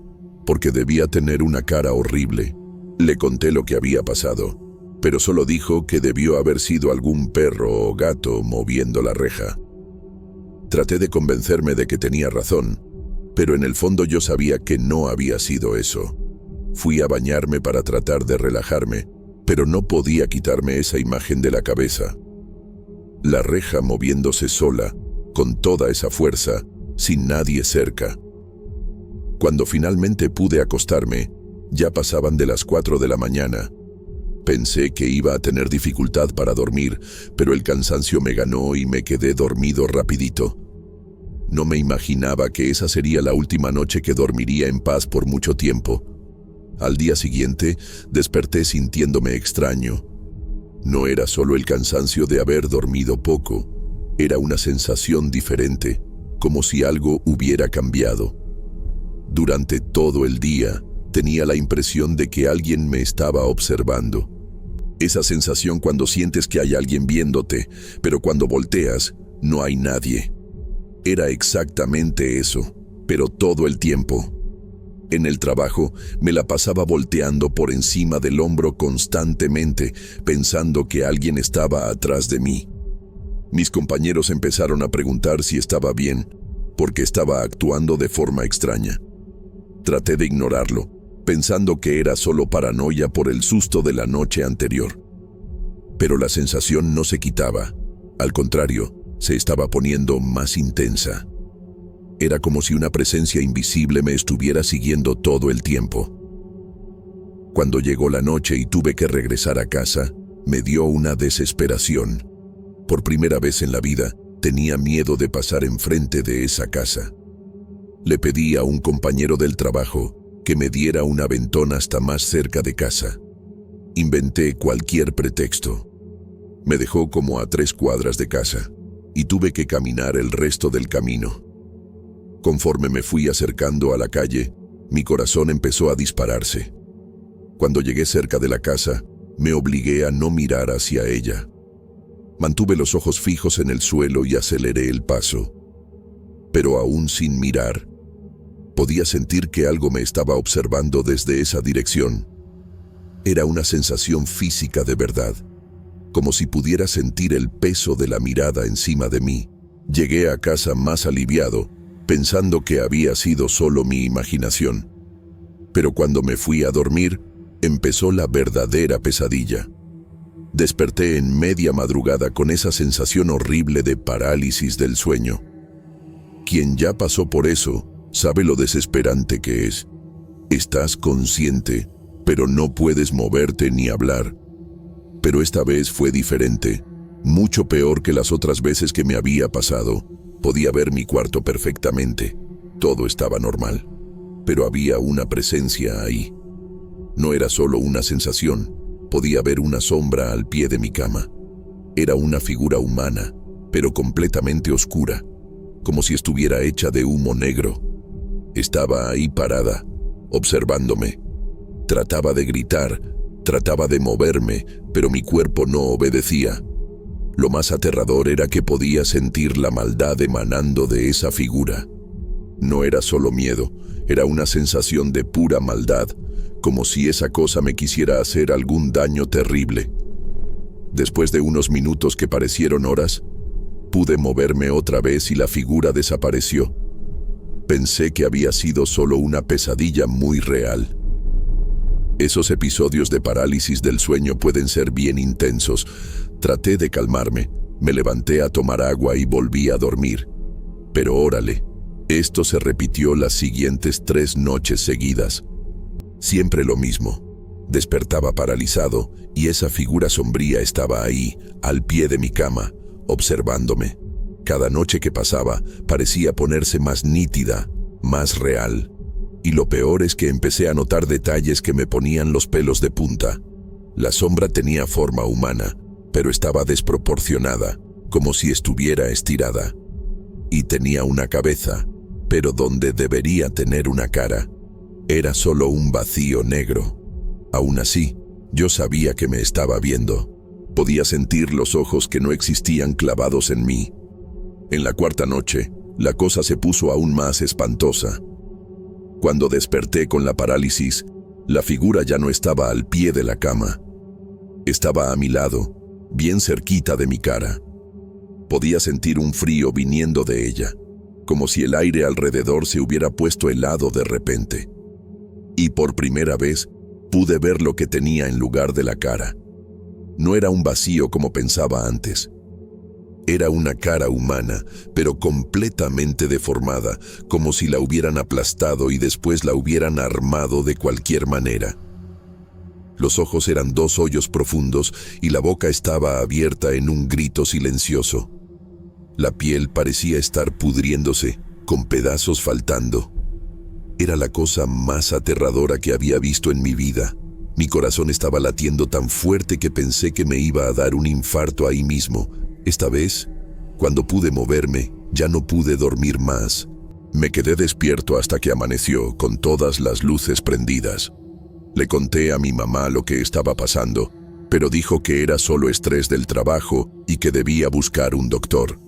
porque debía tener una cara horrible. Le conté lo que había pasado, pero solo dijo que debió haber sido algún perro o gato moviendo la reja. Traté de convencerme de que tenía razón, pero en el fondo yo sabía que no había sido eso. Fui a bañarme para tratar de relajarme, pero no podía quitarme esa imagen de la cabeza. La reja moviéndose sola, con toda esa fuerza, sin nadie cerca. Cuando finalmente pude acostarme, ya pasaban de las 4 de la mañana. Pensé que iba a tener dificultad para dormir, pero el cansancio me ganó y me quedé dormido rapidito. No me imaginaba que esa sería la última noche que dormiría en paz por mucho tiempo. Al día siguiente, desperté sintiéndome extraño. No era solo el cansancio de haber dormido poco, era una sensación diferente, como si algo hubiera cambiado. Durante todo el día, tenía la impresión de que alguien me estaba observando. Esa sensación cuando sientes que hay alguien viéndote, pero cuando volteas, no hay nadie. Era exactamente eso, pero todo el tiempo. En el trabajo, me la pasaba volteando por encima del hombro constantemente, pensando que alguien estaba atrás de mí. Mis compañeros empezaron a preguntar si estaba bien, porque estaba actuando de forma extraña. Traté de ignorarlo, pensando que era solo paranoia por el susto de la noche anterior. Pero la sensación no se quitaba, al contrario, se estaba poniendo más intensa. Era como si una presencia invisible me estuviera siguiendo todo el tiempo. Cuando llegó la noche y tuve que regresar a casa, me dio una desesperación. Por primera vez en la vida, tenía miedo de pasar enfrente de esa casa. Le pedí a un compañero del trabajo que me diera un aventón hasta más cerca de casa. Inventé cualquier pretexto. Me dejó como a 3 cuadras de casa y tuve que caminar el resto del camino. Conforme me fui acercando a la calle, mi corazón empezó a dispararse. Cuando llegué cerca de la casa, me obligué a no mirar hacia ella. Mantuve los ojos fijos en el suelo y aceleré el paso. Pero aún sin mirar, podía sentir que algo me estaba observando desde esa dirección. Era una sensación física de verdad, como si pudiera sentir el peso de la mirada encima de mí, Llegué a casa más aliviado, pensando que había sido solo mi imaginación. Pero cuando me fui a dormir, empezó la verdadera pesadilla. Desperté en media madrugada con esa sensación horrible de parálisis del sueño. Quien ya pasó por eso sabe lo desesperante que es. Estás consciente, pero no puedes moverte ni hablar. Pero esta vez fue diferente, mucho peor que las otras veces que me había pasado. Podía ver mi cuarto perfectamente. Todo estaba normal, pero había una presencia ahí. No era solo una sensación, podía ver una sombra al pie de mi cama. Era una figura humana, pero completamente oscura, como si estuviera hecha de humo negro. Estaba ahí parada, observándome. Trataba de gritar, trataba de moverme, pero mi cuerpo no obedecía. Lo más aterrador era que podía sentir la maldad emanando de esa figura. No era solo miedo, era una sensación de pura maldad, como si esa cosa me quisiera hacer algún daño terrible. Después de unos minutos que parecieron horas, pude moverme otra vez y la figura desapareció. Pensé que había sido solo una pesadilla muy real. Esos episodios de parálisis del sueño pueden ser bien intensos. Traté de calmarme, me levanté a tomar agua y volví a dormir. Pero órale, esto se repitió las siguientes 3 noches seguidas. Siempre lo mismo. Despertaba paralizado y esa figura sombría estaba ahí, al pie de mi cama, observándome. Cada noche que pasaba parecía ponerse más nítida, más real. Y lo peor es que empecé a notar detalles que me ponían los pelos de punta. La sombra tenía forma humana, pero estaba desproporcionada, como si estuviera estirada. Y tenía una cabeza, pero donde debería tener una cara, era solo un vacío negro. Aún así, yo sabía que me estaba viendo. Podía sentir los ojos que no existían clavados en mí. En la 4ª noche, la cosa se puso aún más espantosa. Cuando desperté con la parálisis, la figura ya no estaba al pie de la cama. Estaba a mi lado, bien cerquita de mi cara. Podía sentir un frío viniendo de ella, como si el aire alrededor se hubiera puesto helado de repente. Y por primera vez, pude ver lo que tenía en lugar de la cara. No era un vacío como pensaba antes. Era una cara humana, pero completamente deformada, como si la hubieran aplastado y después la hubieran armado de cualquier manera. Los ojos eran 2 hoyos profundos y la boca estaba abierta en un grito silencioso. La piel parecía estar pudriéndose, con pedazos faltando. Era la cosa más aterradora que había visto en mi vida. Mi corazón estaba latiendo tan fuerte que pensé que me iba a dar un infarto ahí mismo. Esta vez, cuando pude moverme, ya no pude dormir más. Me quedé despierto hasta que amaneció, con todas las luces prendidas. Le conté a mi mamá lo que estaba pasando, pero dijo que era solo estrés del trabajo y que debía buscar un doctor.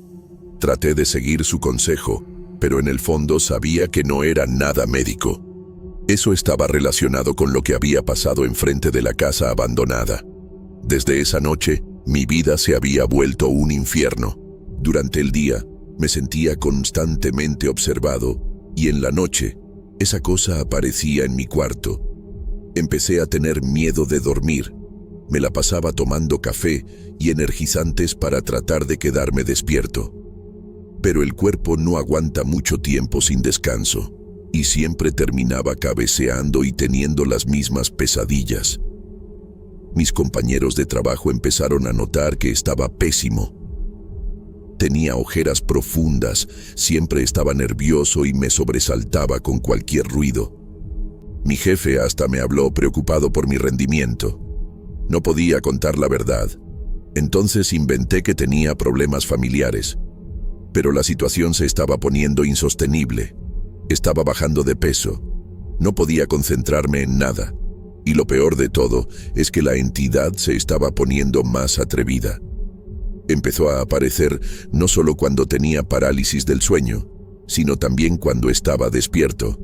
Traté de seguir su consejo, pero en el fondo sabía que no era nada médico. Eso estaba relacionado con lo que había pasado enfrente de la casa abandonada. Desde esa noche, mi vida se había vuelto un infierno. Durante el día, me sentía constantemente observado y en la noche, esa cosa aparecía en mi cuarto. Empecé a tener miedo de dormir. Me la pasaba tomando café y energizantes para tratar de quedarme despierto. Pero el cuerpo no aguanta mucho tiempo sin descanso y siempre terminaba cabeceando y teniendo las mismas pesadillas. Mis compañeros de trabajo empezaron a notar que estaba pésimo. Tenía ojeras profundas, siempre estaba nervioso y me sobresaltaba con cualquier ruido. Mi jefe hasta me habló preocupado por mi rendimiento. No podía contar la verdad. Entonces inventé que tenía problemas familiares. Pero la situación se estaba poniendo insostenible. Estaba bajando de peso. No podía concentrarme en nada. Y lo peor de todo es que la entidad se estaba poniendo más atrevida. Empezó a aparecer no solo cuando tenía parálisis del sueño, sino también cuando estaba despierto.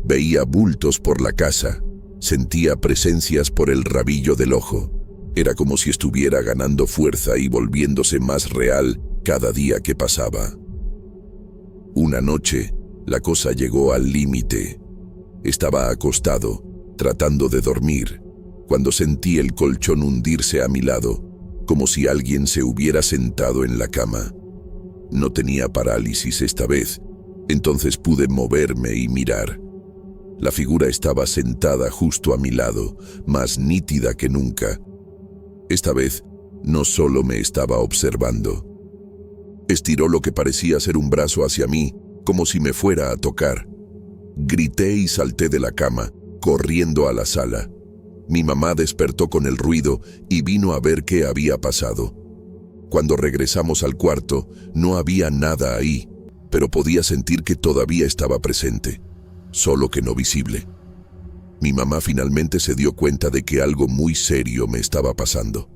Veía bultos por la casa, sentía presencias por el rabillo del ojo. Era como si estuviera ganando fuerza y volviéndose más real cada día que pasaba. Una noche, la cosa llegó al límite. Estaba acostado, tratando de dormir, cuando sentí el colchón hundirse a mi lado, como si alguien se hubiera sentado en la cama. No tenía parálisis esta vez, entonces pude moverme y mirar. La figura estaba sentada justo a mi lado, más nítida que nunca. Esta vez, no solo me estaba observando. Estiró lo que parecía ser un brazo hacia mí, como si me fuera a tocar. Grité y salté de la cama, corriendo a la sala. Mi mamá despertó con el ruido y vino a ver qué había pasado. Cuando regresamos al cuarto, no había nada ahí, pero podía sentir que todavía estaba presente, solo que no visible. Mi mamá finalmente se dio cuenta de que algo muy serio me estaba pasando.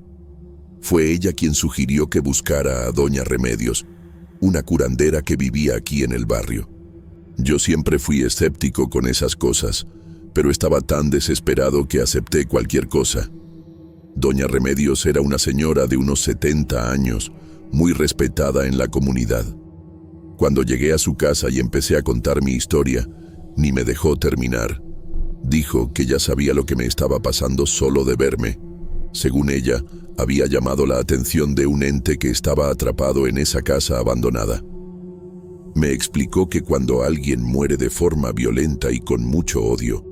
Fue ella quien sugirió que buscara a Doña Remedios, una curandera que vivía aquí en el barrio. Yo siempre fui escéptico con esas cosas, pero estaba tan desesperado que acepté cualquier cosa. Doña Remedios era una señora de unos 70 años, muy respetada en la comunidad. Cuando llegué a su casa y empecé a contar mi historia, ni me dejó terminar. Dijo que ya sabía lo que me estaba pasando solo de verme. Según ella, había llamado la atención de un ente que estaba atrapado en esa casa abandonada. Me explicó que cuando alguien muere de forma violenta y con mucho odio,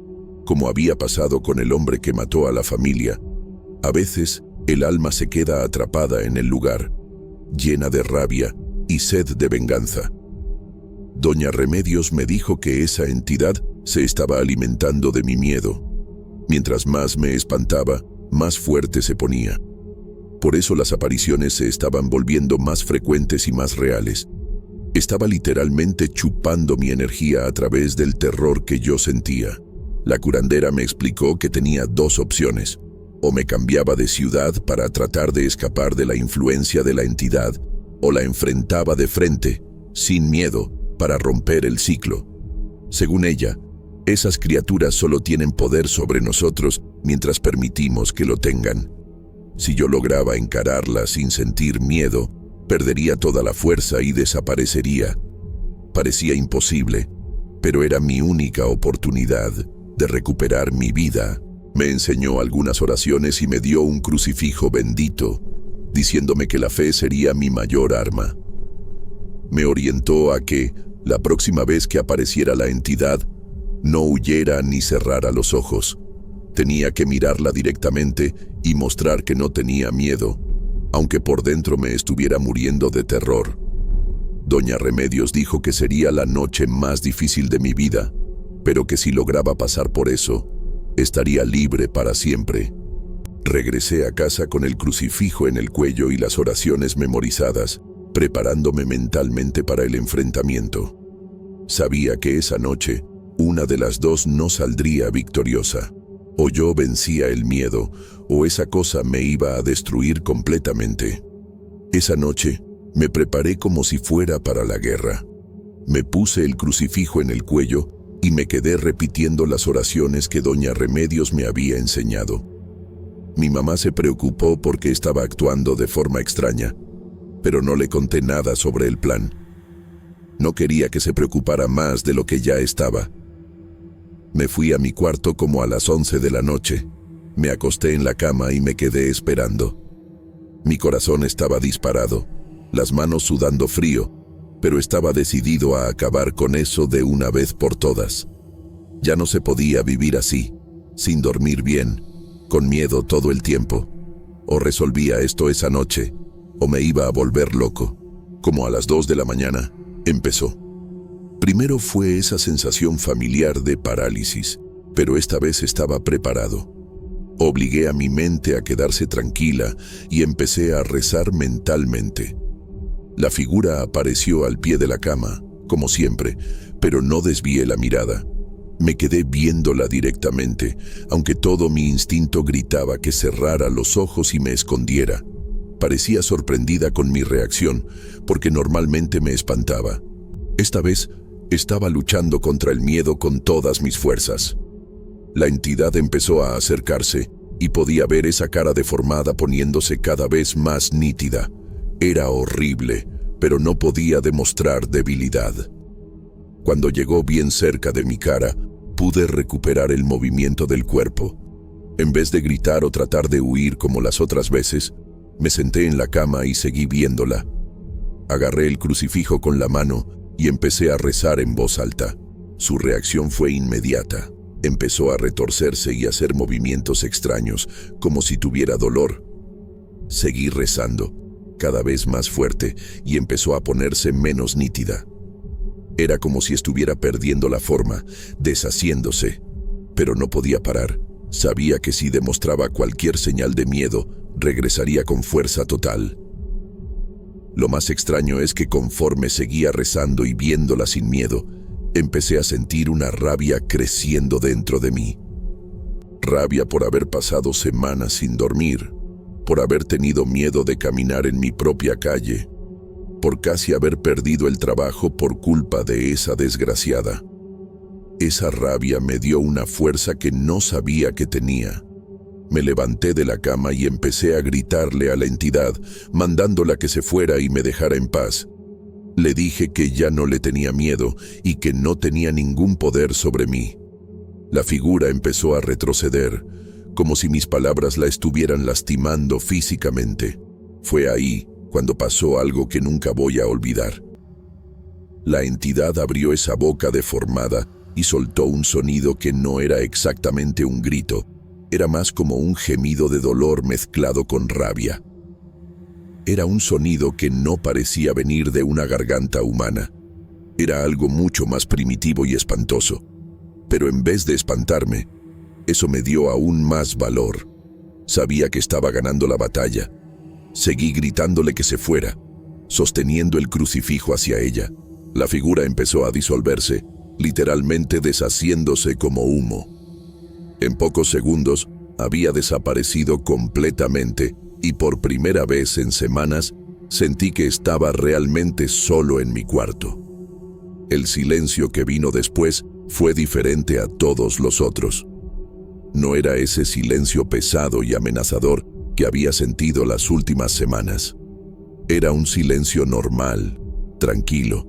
como había pasado con el hombre que mató a la familia, a veces el alma se queda atrapada en el lugar, llena de rabia y sed de venganza. Doña Remedios me dijo que esa entidad se estaba alimentando de mi miedo. Mientras más me espantaba, más fuerte se ponía. Por eso las apariciones se estaban volviendo más frecuentes y más reales. Estaba literalmente chupando mi energía a través del terror que yo sentía. La curandera me explicó que tenía dos opciones: o me cambiaba de ciudad para tratar de escapar de la influencia de la entidad, o la enfrentaba de frente, sin miedo, para romper el ciclo. Según ella, esas criaturas solo tienen poder sobre nosotros mientras permitimos que lo tengan. Si yo lograba encararlas sin sentir miedo, perdería toda la fuerza y desaparecería. Parecía imposible, pero era mi única oportunidad de recuperar mi vida. Me enseñó algunas oraciones y me dio un crucifijo bendito, diciéndome que la fe sería mi mayor arma. Me orientó a que, la próxima vez que apareciera la entidad, no huyera ni cerrara los ojos. Tenía que mirarla directamente y mostrar que no tenía miedo, aunque por dentro me estuviera muriendo de terror. Doña Remedios dijo que sería la noche más difícil de mi vida, pero que si lograba pasar por eso, estaría libre para siempre. Regresé a casa con el crucifijo en el cuello y las oraciones memorizadas, preparándome mentalmente para el enfrentamiento. Sabía que esa noche, una de las dos no saldría victoriosa. O yo vencía el miedo, o esa cosa me iba a destruir completamente. Esa noche, me preparé como si fuera para la guerra. Me puse el crucifijo en el cuello y me quedé repitiendo las oraciones que Doña Remedios me había enseñado. Mi mamá se preocupó porque estaba actuando de forma extraña, pero no le conté nada sobre el plan. No quería que se preocupara más de lo que ya estaba. Me fui a mi cuarto como a las 11 de la noche. Me acosté en la cama y me quedé esperando. Mi corazón estaba disparado, las manos sudando frío, pero estaba decidido a acabar con eso de una vez por todas. Ya no se podía vivir así, sin dormir bien, con miedo todo el tiempo. O resolvía esto esa noche, o me iba a volver loco. Como a las 2 de la mañana, empezó. Primero fue esa sensación familiar de parálisis, pero esta vez estaba preparado. Obligué a mi mente a quedarse tranquila y empecé a rezar mentalmente. La figura apareció al pie de la cama, como siempre, pero no desvié la mirada. Me quedé viéndola directamente, aunque todo mi instinto gritaba que cerrara los ojos y me escondiera. Parecía sorprendida con mi reacción, porque normalmente me espantaba. Esta vez estaba luchando contra el miedo con todas mis fuerzas. La entidad empezó a acercarse y podía ver esa cara deformada poniéndose cada vez más nítida. Era horrible, pero no podía demostrar debilidad. Cuando llegó bien cerca de mi cara, pude recuperar el movimiento del cuerpo. En vez de gritar o tratar de huir como las otras veces, me senté en la cama y seguí viéndola. Agarré el crucifijo con la mano y empecé a rezar en voz alta. Su reacción fue inmediata. Empezó a retorcerse y a hacer movimientos extraños, como si tuviera dolor. Seguí rezando, cada vez más fuerte, y empezó a ponerse menos nítida. Era como si estuviera perdiendo la forma, deshaciéndose, pero no podía parar. Sabía que si demostraba cualquier señal de miedo, regresaría con fuerza total. Lo más extraño es que conforme seguía rezando y viéndola sin miedo, empecé a sentir una rabia creciendo dentro de mí. Rabia por haber pasado semanas sin dormir, por haber tenido miedo de caminar en mi propia calle, por casi haber perdido el trabajo por culpa de esa desgraciada. Esa rabia me dio una fuerza que no sabía que tenía. Me levanté de la cama y empecé a gritarle a la entidad, mandándola que se fuera y me dejara en paz. Le dije que ya no le tenía miedo y que no tenía ningún poder sobre mí. La figura empezó a retroceder, como si mis palabras la estuvieran lastimando físicamente. Fue ahí cuando pasó algo que nunca voy a olvidar. La entidad abrió esa boca deformada y soltó un sonido que no era exactamente un grito, era más como un gemido de dolor mezclado con rabia. Era un sonido que no parecía venir de una garganta humana. Era algo mucho más primitivo y espantoso. Pero en vez de espantarme, eso me dio aún más valor. Sabía que estaba ganando la batalla. Seguí gritándole que se fuera, sosteniendo el crucifijo hacia ella. La figura empezó a disolverse, literalmente deshaciéndose como humo. En pocos segundos había desaparecido completamente y por primera vez en semanas sentí que estaba realmente solo en mi cuarto. El silencio que vino después fue diferente a todos los otros. No era ese silencio pesado y amenazador que había sentido las últimas semanas. Era un silencio normal, tranquilo.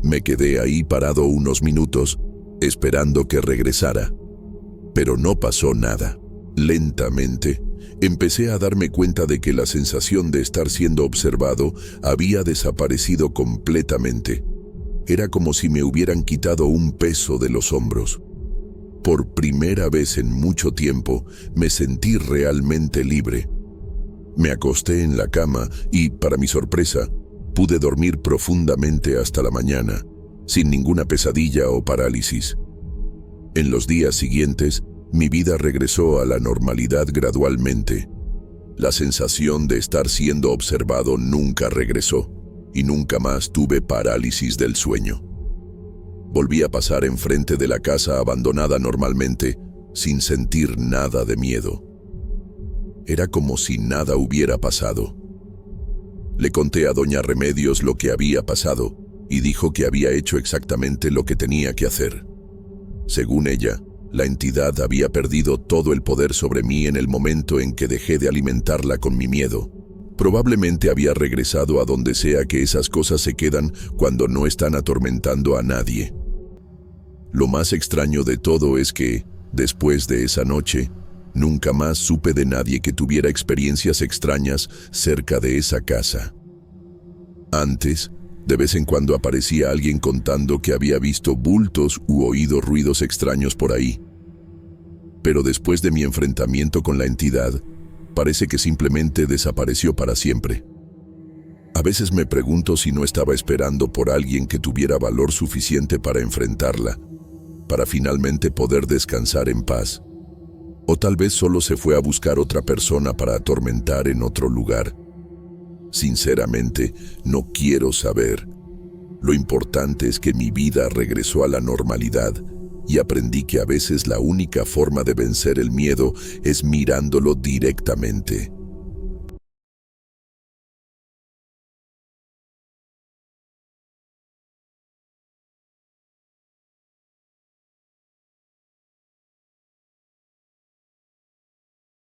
Me quedé ahí parado unos minutos, esperando que regresara. Pero no pasó nada. Lentamente, empecé a darme cuenta de que la sensación de estar siendo observado había desaparecido completamente. Era como si me hubieran quitado un peso de los hombros. Por primera vez en mucho tiempo, me sentí realmente libre. Me acosté en la cama y, para mi sorpresa, pude dormir profundamente hasta la mañana, sin ninguna pesadilla o parálisis. En los días siguientes, mi vida regresó a la normalidad gradualmente. La sensación de estar siendo observado nunca regresó, y nunca más tuve parálisis del sueño. Volví a pasar enfrente de la casa abandonada normalmente, sin sentir nada de miedo. Era como si nada hubiera pasado. Le conté a doña Remedios lo que había pasado, y dijo que había hecho exactamente lo que tenía que hacer. Según ella, la entidad había perdido todo el poder sobre mí en el momento en que dejé de alimentarla con mi miedo. Probablemente había regresado a donde sea que esas cosas se quedan cuando no están atormentando a nadie. Lo más extraño de todo es que, después de esa noche, nunca más supe de nadie que tuviera experiencias extrañas cerca de esa casa. Antes, de vez en cuando aparecía alguien contando que había visto bultos u oído ruidos extraños por ahí. Pero después de mi enfrentamiento con la entidad, parece que simplemente desapareció para siempre. A veces me pregunto si no estaba esperando por alguien que tuviera valor suficiente para enfrentarla, para finalmente poder descansar en paz. O tal vez solo se fue a buscar otra persona para atormentar en otro lugar. Sinceramente, no quiero saber. Lo importante es que mi vida regresó a la normalidad y aprendí que a veces la única forma de vencer el miedo es mirándolo directamente.